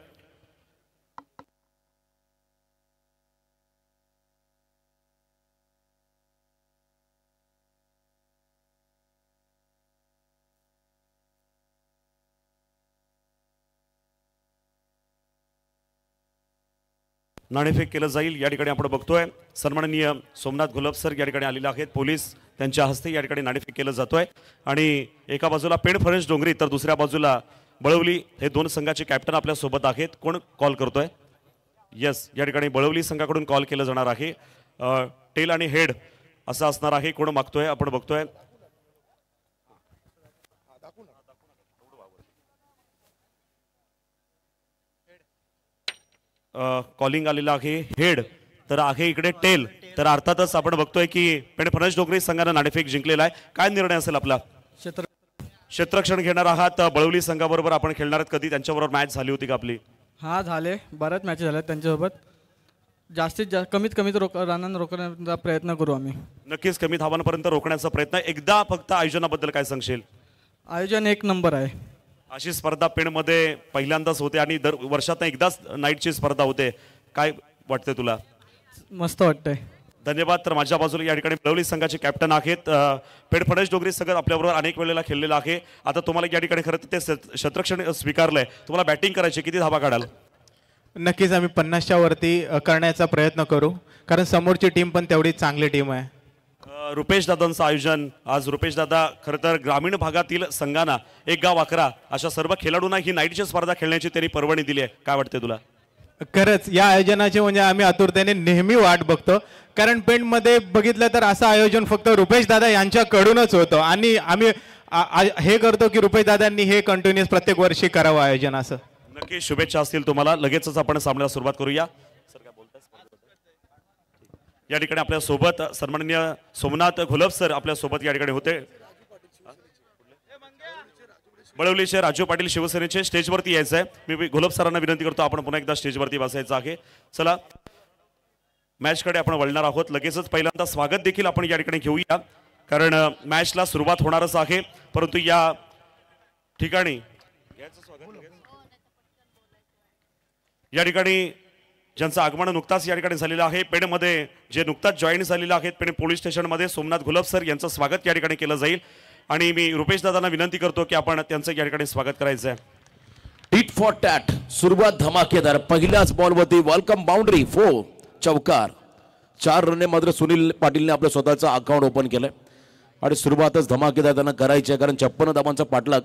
नाणेफेक केलं जाईल. या ठिकाणी आपण बघतोय सन्माननीय सोमनाथ घोलप सर या ठिकाणी आलेले आहेत. पोलीस त्यांच्या हस्ते या ठिकाणी नाणेफेक केलं जातोय आणि एका बाजूला पेण फणस डोंगरी तर दुसऱ्या बाजूला बळवली हे दोन संघाचे कॅप्टन आपल्या सोबत आहेत. कोण कॉल करतोय? यस, या ठिकाणी बळवली संघाकडून कॉल केलं जाणार आहे. टेल आणि हेड असं असणार आहे. कोण मागतोय आपण बघतोय. कॉलिंग आलेला आहे हेड, तर आहे इकडे टेल. तर अर्थातच आपण बघतोय की पेण फणस डोंगरी संघानं नाणेफेक जिंकलेला आहे. काय निर्णय असेल आपला? क्षेत्ररक्षण घेणार आहात. बळवली संघाबरोबर आपण खेळणार आहात. कधी त्यांच्याबरोबर मॅच झाली होती का आपली? हा झाले, बऱ्याच मॅचेस झाल्या त्यांच्यासोबत. जास्तीत जास्त कमीत रनांना रोखण्याचा प्रयत्न करू आम्ही. नक्कीच कमी धावांपर्यंत रोखण्याचा प्रयत्न. एकदा फक्त आयोजनाबद्दल काय सांगशील? आयोजन एक नंबर आहे. अशी स्पर्धा पेणमध्ये पहिल्यांदाच होते आणि दर वर्षात एकदाच नाईटची स्पर्धा होते. काय वाटते तुला? मस्त वाटतंय. धन्यवाद. तर माझ्या बाजूला या ठिकाणी बळवली संघाचे कॅप्टन आहेत. पेण फणस डोंगरी संघ आपल्याबरोबर अनेक वेळेला खेळलेला आहे. आता तुम्हाला या ठिकाणी खरं तर ते क्षेत्ररक्षण स्वीकारलंय, तुम्हाला बॅटिंग करायची, किती धावा काढाल? नक्कीच आम्ही 50च्या वरती करण्याचा प्रयत्न करू, कारण समोरची टीम पण तेवढी चांगली टीम आहे. रुपेश दादांचं आयोजन आज. रुपेश दादा खरं तर ग्रामीण भागातील संघांना एक गाव 11 अशा सर्व खेळाडूंना ही नाईटची स्पर्धा खेळण्याची त्यांनी परवानगी दिली आहे. काय वाटते तुला? खरंच या आयोजनाची म्हणजे आम्ही आतुरतेने नेहमी वाट बघतो, कारण पेणमध्ये बघितलं तर असं आयोजन फक्त रुपेश दादा यांच्याकडूनच होतं आणि आम्ही हे करतो की रुपेश दादांनी हे कंटिन्युअस प्रत्येक वर्षी करावं आयोजन. असं नक्की शुभेच्छा असतील तुम्हाला. लगेचच आपण सामन्याला सुरुवात करूया. या ठिकाणी आपल्या सोबत सन्माननीय सोमनाथ घोलप सर आपल्या सोबत या ठिकाणी होते. बळवलीचे राजू पाटील शिवसेनेचे स्टेजवरती यायचं आहे. मी घोलप सरांना विनंती करतो आपण पुन्हा एकदा स्टेजवरती बसायचं आहे. चला मॅचकडे आपण वळणार आहोत. लगेचच पहिल्यांदा स्वागत देखील आपण या ठिकाणी घेऊया, कारण मॅचला सुरुवात होणारच आहे. परंतु या ठिकाणी ज्यांचं आगमन नुकताच या ठिकाणी झालेलं आहे, पेणमध्ये जे नुकताच जॉईन झालेले आहेत पेण पोलीस स्टेशनमध्ये, सोमनाथ घोलप सर यांचं स्वागत या ठिकाणी केलं जाईल. आणि मी रुपेश दादांना विनंती करतो की आपण त्यांचं या ठिकाणी स्वागत करायचं आहे. टिट फॉर टॅट सुरुवात धमाकेदार. पहिल्याच बॉलवरती वेलकम बाउंड्री 4 चौकार. 4 रनने मात्र सुनील पाटीलने आपलं स्वतःचं अकाउंट ओपन केलंय आणि सुरुवातच धमाकेदार त्यांना करायची आहे, कारण 56 धावांचा पाठलाग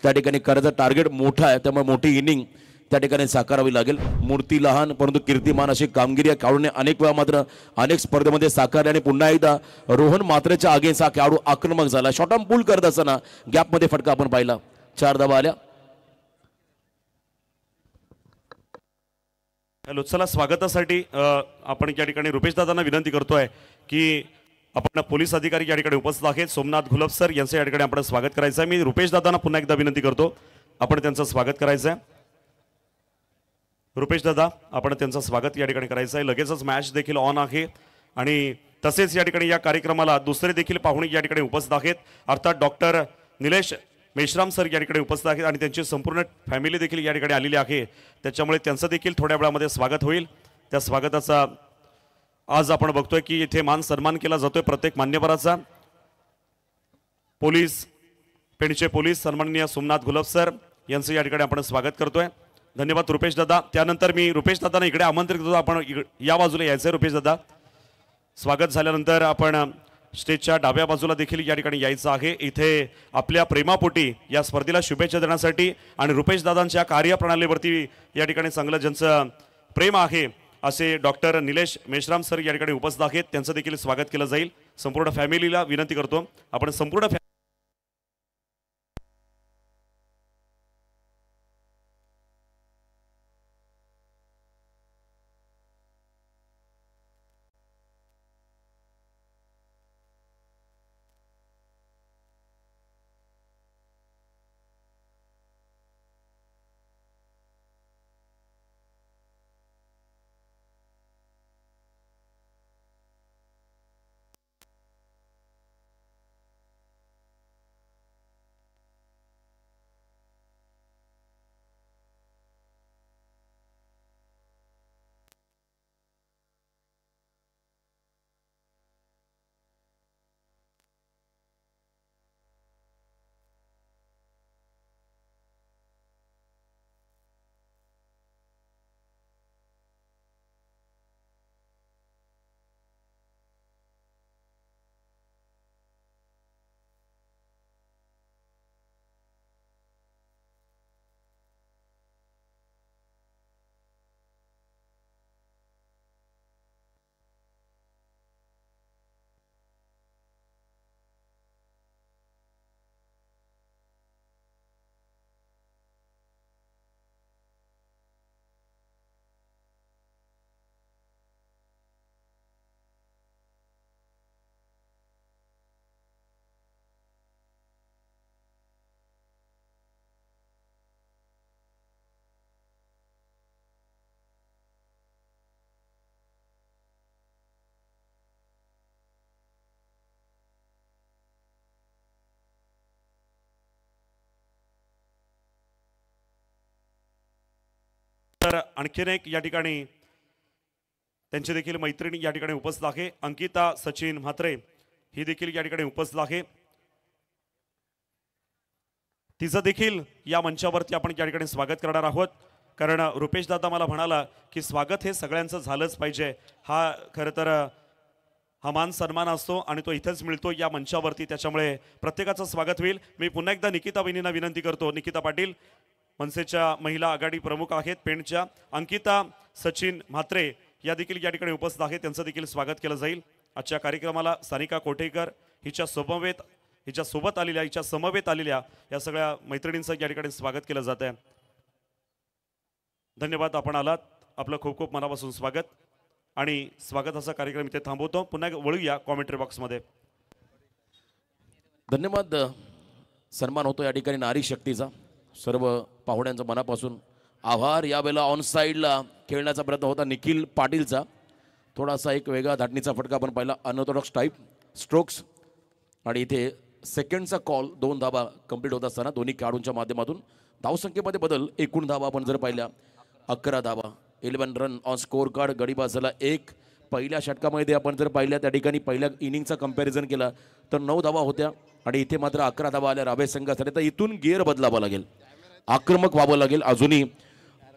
त्या ठिकाणी करायचं टार्गेट मोठा आहे. त्यामुळे मोठी इनिंग त्या ठिकाणी साकारावी लागेल. मूर्ती लहान परंतु कीर्तिमान अशी कामगिरी या खेळाडूने अनेक वेळा मात्र अनेक स्पर्धेमध्ये साकारली आणि पुन्हा एकदा रोहन मात्रेच्या अगेन्स्ट हा खेळाडू आक्रमक झाला. शॉर्ट आर्म पुल करत असताना गॅपमध्ये फटका आपण पाहिला. 4 धावा आल्या. हॅलो, चला स्वागतासाठी आपण या ठिकाणी रुपेश दादांना विनंती करतोय की आपण पोलीस अधिकारी या ठिकाणी उपस्थित आहेत. सोमनाथ घोलप सर यांचं या ठिकाणी आपण स्वागत करायचं आहे. मी रुपेश दादांना पुन्हा एकदा विनंती करतो आपण त्यांचं स्वागत करायचं आहे. रुपेश दादा, आपण त्यांचं स्वागत या ठिकाणी करायचं आहे. लगेचच मॅच देखील ऑन आहे आणि तसेच या ठिकाणी या कार्यक्रमाला दुसरे देखील पाहुणे या ठिकाणी उपस्थित आहेत. अर्थात डॉक्टर निलेश मेश्राम सर या ठिकाणी उपस्थित आहेत आणि त्यांची संपूर्ण फॅमिली देखील या ठिकाणी आलेली आहे. त्याच्यामुळे त्यांचं देखील थोड्या वेळामध्ये स्वागत होईल. त्या स्वागताचा आज आपण बघतोय की इथे मान सन्मान केला जातोय प्रत्येक मान्यवराचा. पोलीस पेणचे पोलीस सन्माननीय सोमनाथ घोलप सर यांचं या ठिकाणी आपण स्वागत करतोय. धन्यवाद रुपेश दादा. त्यानंतर मी रुपेश दादांना इकडे आमंत्रित करतो, आपण या बाजूला यायचं आहे. रुपेश दादा, स्वागत झाल्यानंतर आपण स्टेजच्या डाव्या बाजूला देखील या ठिकाणी यायचं आहे. इथे आपल्या प्रेमापोटी या स्पर्धेला शुभेच्छा देण्यासाठी आणि रुपेश दादांच्या कार्यप्रणालीवरती या ठिकाणी चांगलं ज्यांचं प्रेम आहे असे डॉक्टर निलेश मेश्राम सर या ठिकाणी उपस्थित आहेत. त्यांचं देखील स्वागत केलं जाईल. संपूर्ण फॅमिलीला विनंती करतो आपण संपूर्ण तर आणखीन एक या ठिकाणी त्यांची देखील मैत्रिणी या ठिकाणी उपस्थित आहे. अंकिता सचिन म्हात्रे ही देखील या ठिकाणी उपस्थित आहे. तिचं देखील या मंचावरती आपण या ठिकाणी स्वागत करणार आहोत. कारण रुपेश दादा मला म्हणाला की स्वागत हे सगळ्यांचं झालंच पाहिजे. हा खरं तर हा मान सन्मान असतो आणि तो इथेच मिळतो या मंचावरती. त्याच्यामुळे प्रत्येकाचं स्वागत होईल. मी पुन्हा एकदा निकिता बहिणींना विनंती करतो. निकिता पाटील मनसेच्या महिला आघाडी प्रमुख आहेत. पेणच्या अंकिता सचिन म्हात्रे या देखील या ठिकाणी उपस्थित आहेत. त्यांचं देखील स्वागत केलं जाईल. आजच्या कार्यक्रमाला सानिका कोठेकर हिच्या सोबत आलेल्या हिच्या समवेत आलेल्या या सगळ्या मैत्रिणींचं या ठिकाणी स्वागत केलं जात आहे. धन्यवाद, आपण आलात. आपलं खूप खूप मनापासून स्वागत. आणि स्वागताचा कार्यक्रम इथे थांबवतो. पुन्हा वळूया कॉमेंट्री बॉक्समध्ये. धन्यवाद. सन्मान होतो या ठिकाणी नारी शक्तीचा. सर्व पाहुण्यांचा मनापासून आभार. यावेळेला ऑन साईडला खेळण्याचा प्रयत्न होता निखिल पाटीलचा. थोडासा एक वेगळा धाटणीचा फटका आपण पाहिला. Unorthodox type strokes. आणि इथे सेकंडचा कॉल 2 धावा कंप्लीट होत असताना दोन्ही खेळाडूंच्या माध्यमातून धावसंख्येमध्ये बदल. एकूण धावा आपण जर पाहिल्या 11 धावा, 11 रन ऑन स्कोअर कार्ड. गडीबाज झाला 1. पहिल्या षटकामध्ये आपण जर पाहिल्या त्या ठिकाणी पहिल्या इनिंगचा कंपॅरिझन केला तर 9 धावा होत्या आणि इथे मात्र 11 धावा आल्या रावे संघासाठी. तर इथून गिअर बदलावा लागेल, आक्रमक व्हावं लागेल. अजूनही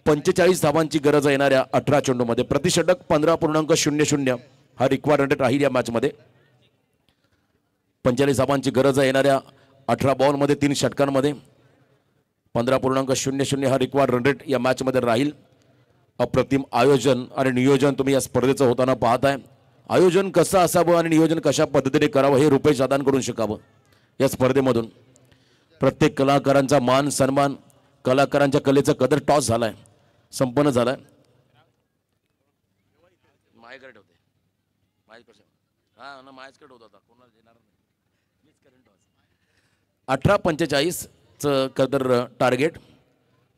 45 धावांची गरज येणाऱ्या 18 चेंडूमध्ये प्रतिषटक 15.00 हा रिक्वायर्ड रन रेट राहील या मॅचमध्ये. 45 धावांची गरज येणाऱ्या 18 बॉलमध्ये 3 षटकांमध्ये 15.00 हा रिक्वायर्ड रन रेट या मॅचमध्ये राहील. अप्रतिम आयोजन आणि नियोजन तुम्ही या स्पर्धेचं होताना पाहताय. आयोजन कसं असावं आणि नियोजन कशा पद्धतीने करावं हे रुपेश दादांकडून शिकावं. या स्पर्धेमधून प्रत्येक कलाकारांचा मान सन्मान, कलाकारांच्या कलेचा कदर टॉस झालाय, संपन्न झालाय. 18-45 कदर टार्गेट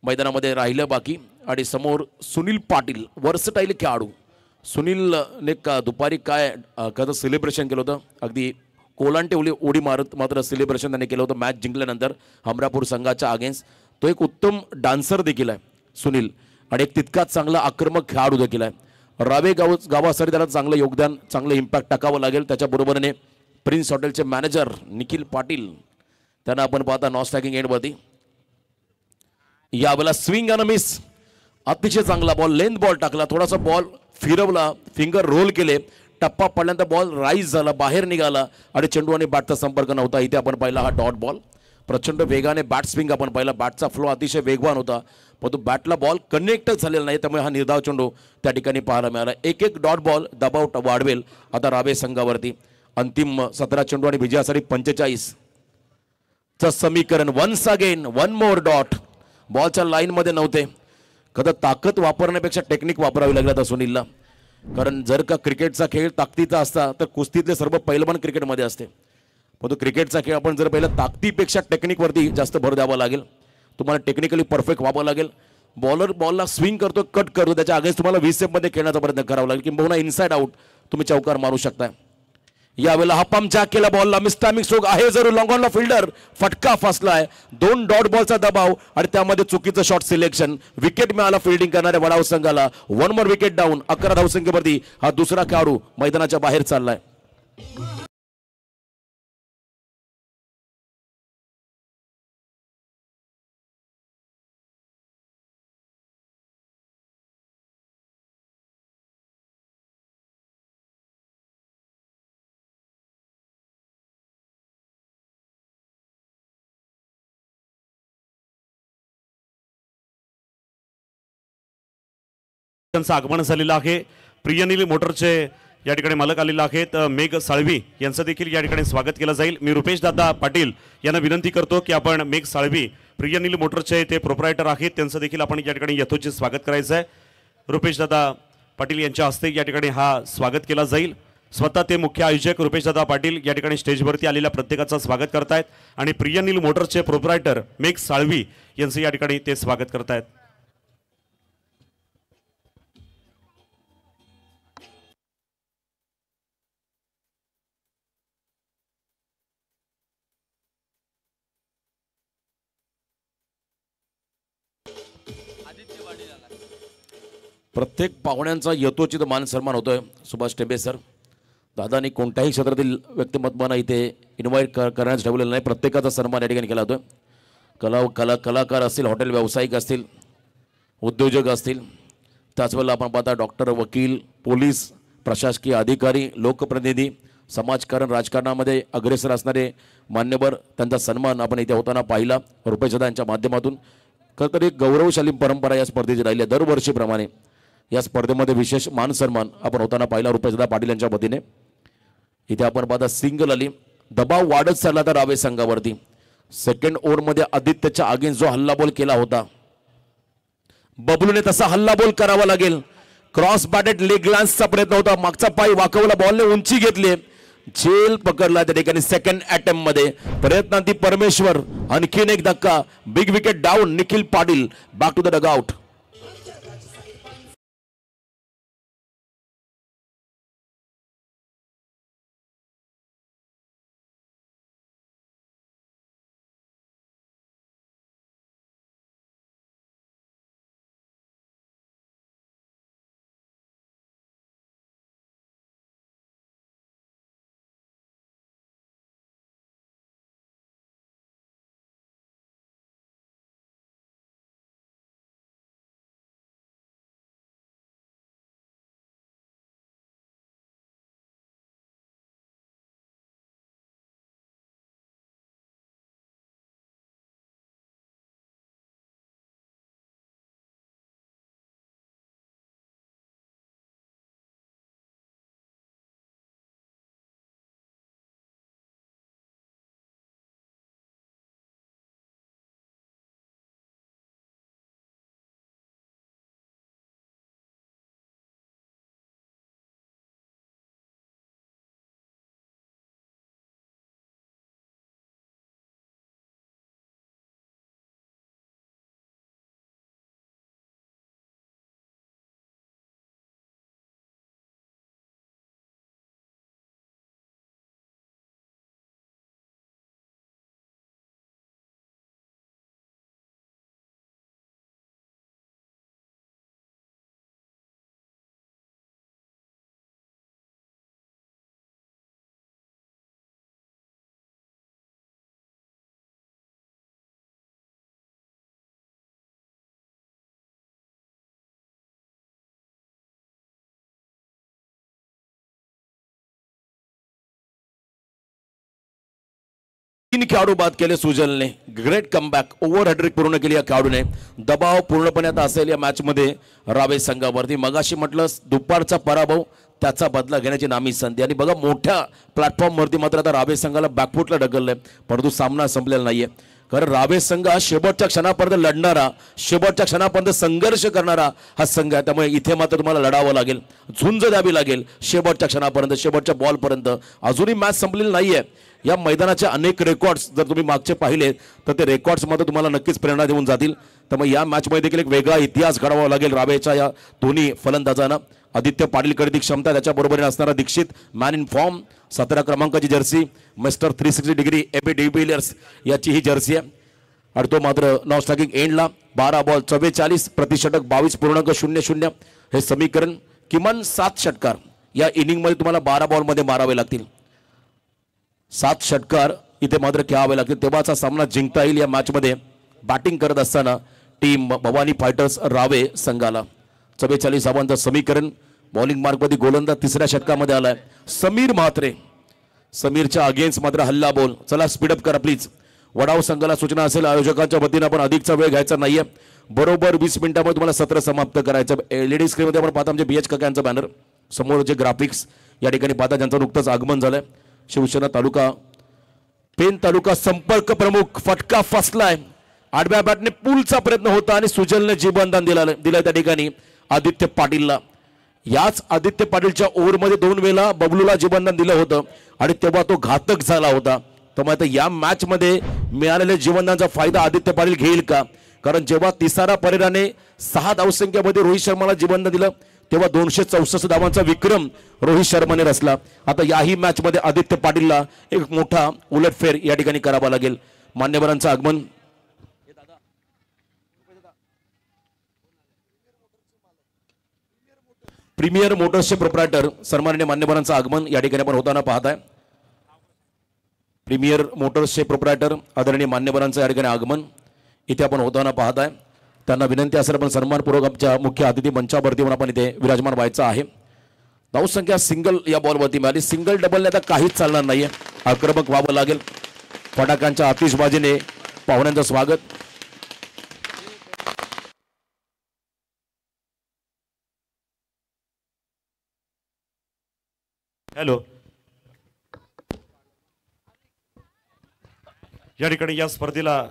मैदानामध्ये राहिलं बाकी. आणि समोर सुनील पाटील वर्सटाईल खेळाडू. सुनीलने दुपारी काय कसं सेलिब्रेशन केलं होतं, अगदी कोलांटे उडी मारत मात्र सेलिब्रेशन त्याने केलं होतं मॅच जिंकल्यानंतर हमरापूर संघाच्या अगेन्स्ट. तो एक उत्तम डान्सर देखील आहे सुनील आणि एक तितकाच चांगला आक्रमक खेळाडू देखील आहे. रावे गावासाठी त्याला चांगलं योगदान, चांगलं इम्पॅक्ट टाकावं लागेल. त्याच्याबरोबरीने प्रिन्स हॉटेलचे मॅनेजर निखिल पाटील त्यांना आपण पाहता नॉन स्ट्रायकिंग एंडवरती. यावेळेला स्विंग आणि मिस, अतिशय चांगला बॉल, लेंथ बॉल टाकला, थोडासा बॉल फिरवला, फिंगर रोल केले, टप्पा पडल्यानंतर बॉल राईज झाला, बाहेर निघाला आणि चेंडू आणि बॅटचा संपर्क नव्हता. इथे आपण पाहिला हा डॉट बॉल. प्रचंड वेगाने बॅट स्विंग आपण पाहिला, बॅटचा फ्लो अतिशय वेगवान होता, परंतु बॅटला बॉल कनेक्टच झालेला नाही, त्यामुळे हा निर्धाव चेंडू त्या ठिकाणी पाहायला मिळाला. एक एक डॉट बॉल दबाव वाढवेल आता रावे संघावरती. अंतिम 17 चेंडू आणि विजयासाठी 45 चं समीकरण. Once again one more dot. बॉलच्या लाईनमध्ये नव्हते. कदा ताकद वापरण्यापेक्षा टेक्निक वापरावी लागली आता सुनीलला, कारण जर का क्रिकेटचा खेळ ताकदीचा असता तर कुस्तीतले सर्व पैलवान क्रिकेटमध्ये असते, परंतु क्रिकेटचा खेळ आपण जर पहिला ताकदीपेक्षा टेक्निकवरती जास्त भर द्यावा लागेल. तुम्हाला टेक्निकली परफेक्ट व्हावं लागेल. बॉलर बॉलला स्विंग करतो, कट करतो, त्याच्या अगेन्स्ट तुम्हाला 20 स्टेपमध्ये खेळण्याचा प्रयत्न करावा लागेल, किंबहुना इनसाइड आउट तुम्ही चौकार मारू शकताय. यावेळेला हा पंप जॅक केला बॉलला. मिस्टामिक स्ट्रोक आहे जरूर. लॉंग ऑनला फिल्डर फटका फसलाय. 2 डॉट बॉलचा दबाव आणि त्यामध्ये चुकीचं शॉट सिलेक्शन. विकेट मिळाला फिल्डिंग करणाऱ्या वडाव संघाला. 1 मोर विकेट डाऊन. 11 धावसंख्येवरती हा दुसरा खेळाडू मैदानाच्या बाहेर चाललाय. त्यांचं आगमन झालेलं आहे. प्रियनील मोटरचे या ठिकाणी मालक आलेले आहेत मेघ साळवी यांचं देखील या ठिकाणी स्वागत केलं जाईल. मी रुपेश दादा पाटील यांना विनंती करतो की आपण मेघ साळवी प्रियनील मोटरचे ते प्रोप्रायटर आहेत, त्यांचं देखील आपण या ठिकाणी यथोचित स्वागत करायचं आहे. रुपेश दादा पाटील यांच्या हस्ते या ठिकाणी हा स्वागत केला जाईल. स्वतः ते मुख्य आयोजक रुपेश दादा पाटील या ठिकाणी स्टेजवरती आलेल्या प्रत्येकाचं स्वागत करतायत आणि प्रियनील मोटरचे प्रोप्रायटर मेघ साळवी यांचं या ठिकाणी ते स्वागत करतायत. प्रत्येक पाहुण्यांचा यथोचित मान सन्मान होतोय. सुभाष टेंबे सर, दादानी कोणत्याही क्षेत्रातील व्यक्तिमत्वांना इथे इन्व्हाइट करण्यास ठेवलेलं नाही. प्रत्येकाचा सन्मान या ठिकाणी केला होतोय. कलाकार असतील, हॉटेल व्यावसायिक असतील, उद्योजक असतील, त्याचवेळेला आपण पाहता डॉक्टर, वकील, पोलीस, प्रशासकीय अधिकारी, लोकप्रतिनिधी, समाजकारण, राजकारणामध्ये अग्रेसर असणारे मान्यवर, त्यांचा सन्मान आपण इथे होताना पाहिला रुपेशदा यांच्या माध्यमातून. खरं तर एक गौरवशाली परंपरा या स्पर्धेची राहिली आहे. दरवर्षीप्रमाणे या स्पर्धेमध्ये विशेष मान सन्मान आपण होताना पाहिला रुपेशदा पाटील यांच्या वतीने. इथे आपण पाहता सिंगल आली, दबाव वाढत चालला तर रावे संघावरती. सेकंड ओव्हरमध्ये आदित्यच्या अगेन्स्ट जो हल्लाबोल केला होता, बबलूने तसा हल्लाबोल करावा लागेल. क्रॉस बॅटेड लेग लान्सचा प्रयत्न होता, मागचा पाय वाकवला, बॉलने उंची घेतली, झेल पकडला त्या ठिकाणी. सेकंड अटेम्प्ट मध्ये प्रयत्नांती परमेश्वर, आणखीन एक धक्का, big wicket down. Nikhil Patil back to the dugout. 3 खेळाडू बाद केले सुजलने. ग्रेट कमबॅक, ओव्हर हॅट्रिक पूर्ण केली या खेळाडूने. दबाव पूर्णपणे आता असेल या मॅच मध्ये रावे संघावरती. मगाशी म्हटलं दुपारचा पराभव त्याचा बदला घेण्याची नामी संधी आणि बघा मोठ्या प्लॅटफॉर्मवरती मात्र आता रावे संघाला बॅकफुटला ढकललंय. परंतु सामना संपलेला नाहीये, कारण रावे संघ हा शेवटच्या क्षणापर्यंत लढणारा, शेवटच्या क्षणापर्यंत संघर्ष करणारा हा संघ आहे. त्यामुळे इथे मात्र तुम्हाला लढावं लागेल, झुंज द्यावी लागेल शेवटच्या क्षणापर्यंत, शेवटच्या बॉलपर्यंत. अजूनही मॅच संपलेली नाहीये. या मैदानाचे अनेक रेकॉर्ड्स जर तुम्ही मागचे पाहिले तर ते रेकॉर्ड्स मध्ये तुम्हाला नक्कीच प्रेरणा देऊन जातील. त्यामुळे या मॅचमध्ये देखील एक वेगळा इतिहास घडवावा लागेल रावेच्या या दोन्ही फलंदाजांना. आदित्य पाटीलकडे ती क्षमता, त्याच्याबरोबरीने असणारा दीक्षित मॅन इन फॉर्म, 17 क्रमांकाची jersey, mister 360 degree AB de Villiers याची ही जर्सी आहे. आणि तो मात्र नॉन स्ट्रायकिंग एंडला. 12 बॉल 44 प्रतिषटक 22.00 हे समीकरण. किमान 7 षटकार या इनिंगमध्ये तुम्हाला 12 बॉलमध्ये मारावे लागतील. 7 षटकार इथे मात्र खेळावे लागतील, तेव्हाचा सामना जिंकता येईल. या मॅचमध्ये बॅटिंग करत असताना टीम भवानी फायटर्स रावे संघाला 44 धावांचं समीकरण. बॉलिंग मार्कमध्ये गोलंदाज 3ऱ्या षटकामध्ये आलाय समीर म्हात्रे. समीरच्या अगेन्स्ट मात्र हल्ला बोल. चला स्पीडअप करा प्लीज. वडाव संघाला सूचना असेल आयोजकांच्या वतीनं आपण अधिकचा वेळ घ्यायचा नाहीये. बरोबर 20 मिनिटांमध्ये तुम्हाला सत्र समाप्त करायचं. एलईडी स्क्रीनमध्ये आपण पाहता म्हणजे BH काकांचं बॅनर, समोर जे ग्राफिक्स या ठिकाणी पाहता, ज्यांचं नुकतंच आगमन झालंय. शिवसेना तालुका, पेन तालुका संपर्क प्रमुख. फटका फसलाय, आडव्या बॅटने पूलचा प्रयत्न होता आणि सुजलने जीवनदान दिलंय त्या ठिकाणी आदित्य पाटीलला. याच आदित्य पाटीलच्या ओव्हरमध्ये 2 वेळा बबलूला जीवनदान दिलं होतं आणि तेव्हा तो घातक झाला होता. त्यामुळे आता या मॅच मध्ये मिळालेल्या जीवनदानाचा फायदा आदित्य पाटील घेईल का? कारण जेव्हा तिसारा परेराने 6 धावसंख्येमध्ये रोहित शर्माला जीवनदान दिलं तेव्हा 264 धावांचा विक्रम रोहित शर्माने रचला. आता याही मॅच मध्ये आदित्य पाटीलला एक मोठा उलटफेर या ठिकाणी करावा लागेल. मान्यवरांचं आगमन. प्रीमियर मोटर्सचे प्रोप्रायटर सन्माननीय मान्यवरांचं आगमन या ठिकाणी आपण होताना पाहताय. प्रीमियर मोटर्सचे प्रोप्रायटर आदरणीय मान्यवरांचं या ठिकाणी आगमन इथे आपण होताना पाहताय. त्यांना विनंती असेल आपण सन्मानपूर्वक आमच्या मुख्य अतिथी मंचावरती आपण इथे विराजमान व्हायचं आहे. धावसंख्या सिंगल या बॉलवरती मिळाली. सिंगल डबलने आता काहीच चालणार नाहीये, आक्रमक व्हावं लागेल. फटाक्यांच्या आतिषबाजीने पाहुण्यांचं स्वागत. हॅलो, या ठिकाणी या स्पर्धेला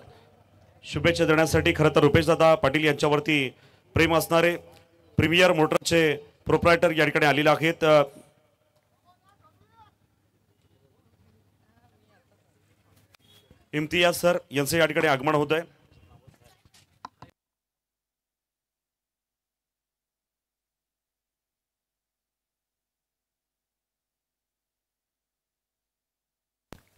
शुभेच्छा देण्यासाठी खरं तर रुपेशदादा पाटील यांच्यावरती प्रेम असणारे प्रीमियर मोटरचे प्रोप्रायटर या ठिकाणी आलेले आहेत. इम्तियाज सर यांचं या ठिकाणी आगमन होत आहे.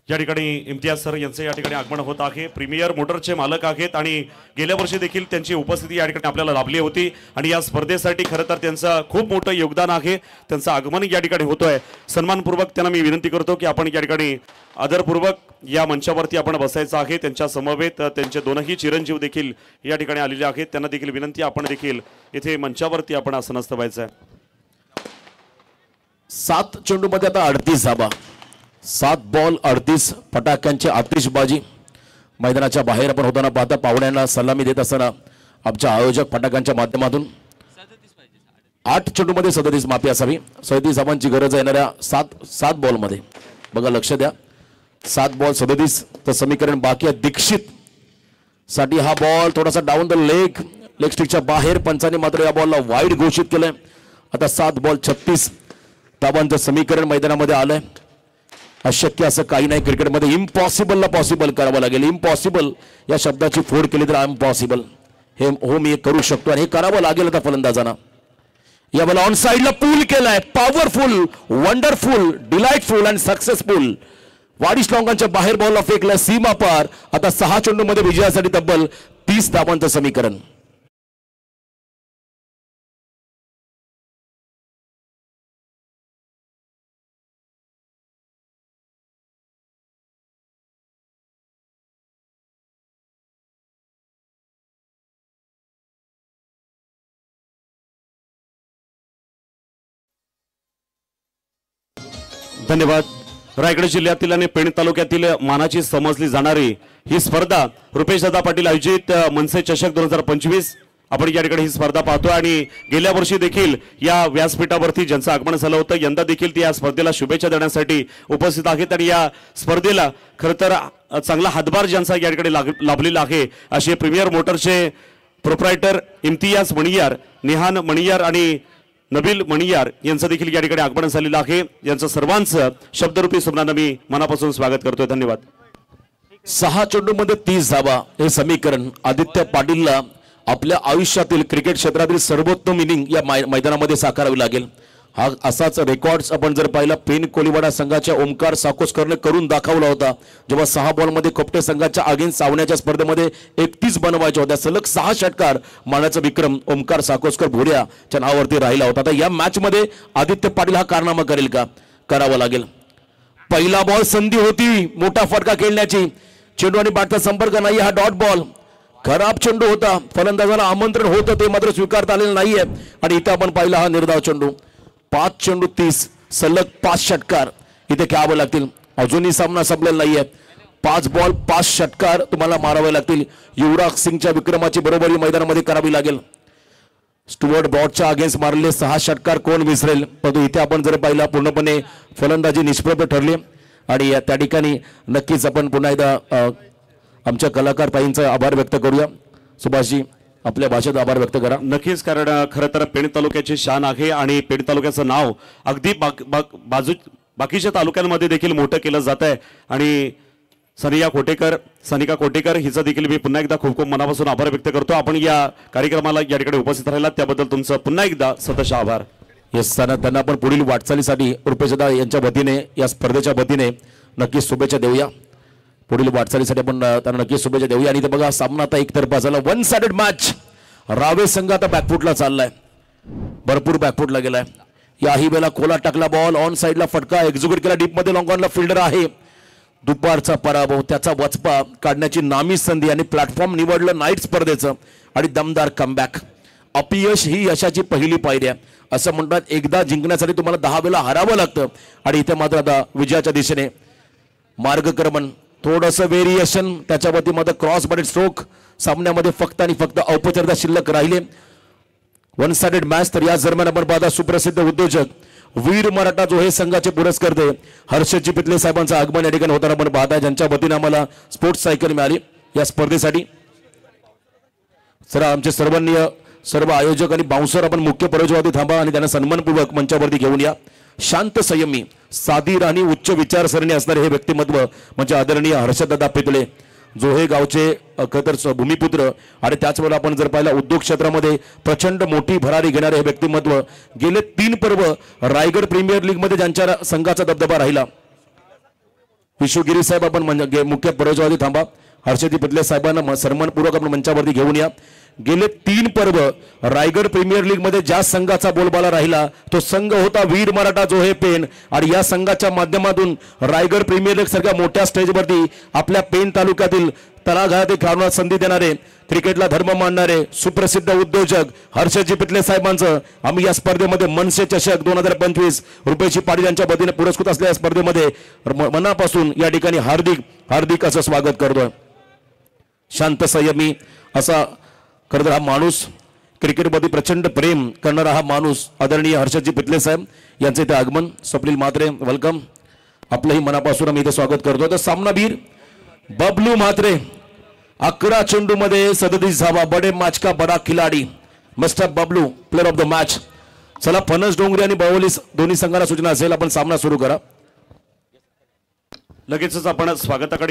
या ठिकाणी इम्तियाज सर यांचे या ठिकाणी आगमन होत आहे. प्रीमियर मोटरचे मालक आहेत आणि गेल्या वर्षी देखील त्यांची उपस्थिती या ठिकाणी आपल्याला लाभली होती आणि या स्पर्धेसाठी खरं तर त्यांचं खूप मोठं योगदान आहे. त्यांचं आगमन या ठिकाणी होतोय. सन्मानपूर्वक त्यांना मी विनंती करतो की आपण या ठिकाणी आदरपूर्वक या मंचावरती आपण बसायचं आहे. त्यांच्या समवेत त्यांचे दोनही चिरंजीव देखील या ठिकाणी आलेले आहेत. त्यांना देखील विनंती आपण देखील इथे मंचावरती आपण आसनस्थ व्हायचं आहे. 7 चेंडूमध्ये आता 38 धावा, 7 बॉल 38. फटाक्यांची आतिषबाजी मैदानाच्या बाहेर आपण होताना पाहता. पाहुण्यांना सलामी देत असताना आमच्या आयोजक फटाक्यांच्या माध्यमातून 8 चेंडूमध्ये 37 माफी असावी. 37 धावांची गरज आहे येणाऱ्या 7 बॉलमध्ये. बघा लक्ष द्या, 7 बॉल 37 तर समीकरण बाकी आहे. दीक्षित साठी हा बॉल थोडासा डाऊन द लेग स्टिकच्या बाहेर. पंचांनी मात्र या बॉलला वाईड घोषित केलंय. आता 7 बॉल 36 धावांचं समीकरण मैदानामध्ये आलंय. अशक्य असं काही नाही क्रिकेटमध्ये. इम्पॉसिबलला पॉसिबल करावं लागेल. इम्पॉसिबल या शब्दाची फोड केली तर आय एम पॉसिबल, हे हो मी करू शकतो आणि हे करावं लागेल आता फलंदाजांना. या बॉल ऑन साइडला पूल केलाय. Powerful, wonderful, delightful and successful. वाडिश लॉंगांच्या बाहेर बॉलला फेकला सीमा पार. आता 6 चेंडूमध्ये विजयासाठी तब्बल 30 धावांचं समीकरण. धन्यवाद. रायगड जिल्ह्यातील आणि पेण तालुक्यातील मानाची समजली जाणारी ही स्पर्धा रुपेश दादा पाटील आयोजित मनसे चषक 2025 आपण या ठिकाणी ही स्पर्धा पाहतो आणि गेल्या वर्षी देखील या व्यासपीठावरती ज्यांचं आगमन झालं होतं यंदा देखील ती या स्पर्धेला शुभेच्छा देण्यासाठी उपस्थित आहेत आणि या स्पर्धेला खरं तर चांगला हातभार ज्यांचा या ठिकाणी लाभलेला आहे असे प्रीमियर मोटरचे प्रोप्रायटर इम्तियाज मणियार, नेहान मणियार आणि नबील मणियार यांचं देखील या ठिकाणी आगमन झालेलं आहे. यांचं सर्वांचं शब्दरूपी सुमनानं मी मनापासून स्वागत करतोय. धन्यवाद. 6 चेंडूमध्ये 30 धावा हे समीकरण आदित्य पाटीलला आपल्या आयुष्यातील क्रिकेट क्षेत्रातील सर्वोत्तम इनिंग या मैदानामध्ये साकारावी लागेल. हा असाच रेकॉर्ड्स आपण जर पाहिला पेन कोलिवाडा संघाच्या ओमकार साकोसकरने करून दाखवला होता जेव्हा 6 बॉलमध्ये खोपटे संघाच्या अगेन्स्ट सावण्याच्या स्पर्धेमध्ये 31 बनवायच्या होत्या. सलग 6 षटकार मारण्याचा विक्रम ओमकार साकोसकर भोऱ्याच्या नावावरती राहिला होता. आता या मॅच मध्ये आदित्य पाटील हा कारनामा करेल का? करावा लागेल. पहिला बॉल संधी होती मोठा फटका खेळण्याची, चेंडू आणि बॅटचा संपर्क नाही. हा डॉट बॉल खराब चेंडू होता, फलंदाजाला आमंत्रण होतं ते मात्र स्वीकारता आलेलं नाहीये आणि इथे आपण पाहिला हा निर्धाव चेंडू. 5 चेंडू 30 सलग 5 षटकार इथे खेळावे लागतील. अजूनही सामना संपलेला नाहीये. 5 बॉल 5 षटकार तुम्हाला मारावे लागतील. युवराज सिंगच्या विक्रमाची बरोबरी मैदानामध्ये करावी लागेल. स्टुअर्ट ब्रॉडच्या अगेन्स्ट मारले 6 षटकार कोण विसरेल, परंतु इथे आपण जर पाहिला पूर्णपणे फलंदाजी निष्प्रभ ठरली आणि त्या ठिकाणी नक्कीच आपण पुन्हा एकदा आमच्या कलाकार ताईंचा आभार व्यक्त करूया. सुभाषजी आपल्या भाषेत आभार व्यक्त करा. नक्कीच, कारण खरं तर पेण तालुक्याची शान आहे आणि पेण तालुक्याचं नाव अगदी बाकीच्या तालुक्यांमध्ये देखील मोठं केलं जात आहे आणि सानिका कोटेकर हिचा देखील मी पुन्हा एकदा खूप खूप मनापासून आभार व्यक्त करतो. आपण या कार्यक्रमाला या ठिकाणी उपस्थित राहिला त्याबद्दल तुमचं पुन्हा एकदा सतत आभार. त्यांना आपण पुढील वाटचालीसाठी रुपेशदा यांच्या वतीने या स्पर्धेच्या वतीने नक्कीच शुभेच्छा देऊया. पुढील वाटचालीसाठी आपण त्यांना नक्कीच शुभेच्छा देऊया. आणि इथे बघा सामना आता एकतर्फा झाला. 1 साइडेड मॅच. रावे संघ आता बॅकफुटला चाललाय, भरपूर बॅकफुटला गेलाय. याही वेळेला कोला टाकला बॉल ऑन साइडला फटका एक्झिक्यूट केला. डीप मध्ये लॉंग ऑनला फिल्डर आहे. दुपारचा पराभव त्याचा वचपा काढण्याची नामी संधी आणि प्लॅटफॉर्म निवडलं नाईट स्पर्धेचं आणि दमदार कमबॅक. अपयश ही यशाची पहिली पायरी आहे असं म्हणतात. एकदा जिंकण्यासाठी तुम्हाला 10 वेळा हरावं लागतं आणि इथे मात्र आता विजयाच्या दिशेने मार्गक्रमण. थोडंसं व्हेरिएशन त्याच्या वतीमध्ये क्रॉस बॉडी स्ट्रोक सामन्यामध्ये फक्त आणि फक्त औपचारिकता शिल्लक राहिले. 1 साइडेड मॅच. तर या दरम्यान आपण पाहता सुप्रसिद्ध उद्योजक वीर मराठा जो हे संघाचे पुरस्कर्ते हर्षदजी पितले साहेबांचं आगमन या ठिकाणी होताना आपण पाहता, ज्यांच्या वतीने आम्हाला स्पोर्ट्स सायकल मिळाली या स्पर्धेसाठी. सर आमचे सर्व आयोजक आणि बाउन्सर आपण मुख्य प्रयोजकवादी थांबा आणि त्यांना सन्मानपूर्वक मंचावरती घेऊन या. शांत संयमी साधी आणि उच्च विचारसरणी असणारे हे व्यक्तिमत्व म्हणजे आदरणीय हर्षददादा पितळे जो हे गावचे खतर भूमिपुत्र आणि त्याचवेळेला आपण जर पाहिलं उद्योग क्षेत्रामध्ये प्रचंड मोठी भरारी घेणारे हे व्यक्तिमत्व. गेले 3 पर्व रायगड प्रीमियर लीग मध्ये ज्यांच्या संघाचा दबदबा राहिला. विश्वगिरी साहेब आपण मुख्य प्रयोजकवादी थांबा. हर्षदजी पितले साहेबांना सन्मानपूर्वक आपण मंचावरती घेऊन या. गेले 3 पर्व रायगड प्रीमियर लीग मध्ये ज्या संघाचा बोलबाला राहिला तो संघ होता वीर मराठा जो हे पेण. आणि या संघाच्या माध्यमातून रायगड प्रीमियर लीग सारख्या मोठ्या स्टेजवरती आपल्या पेण तालुक्यातील तळागाळातील खेळाडूंना संधी देणारे क्रिकेटला धर्म मानणारे सुप्रसिद्ध उद्योजक हर्षदजी पितले साहेबांचं आम्ही या स्पर्धेमध्ये मनसे चषक 2025 रुपेश पाटील यांच्या वतीने पुरस्कृत असलेल्या स्पर्धेमध्ये मनापासून या ठिकाणी हार्दिक असं स्वागत करतोय. शांत संयमी असा खरं तर हा माणूस क्रिकेटमध्ये प्रचंड प्रेम करणारा हा माणूस आदरणीय हर्षदजी पितले साहेब यांचे इथे आगमन. स्वप्नील म्हात्रे वेलकम. आपलंही मनापासून आम्ही इथे स्वागत करतो. तर सामनावीर बबलू म्हात्रे 11 चेंडू मध्ये 37 धावा. बडे मॅच का बडा खिलाडी mister Bablu player of the match. चला फणस डोंगरी आणि बावली दोन्ही संघाला सूचना असेल आपण सामना सुरू करा. लगेचच आपण स्वागताकडे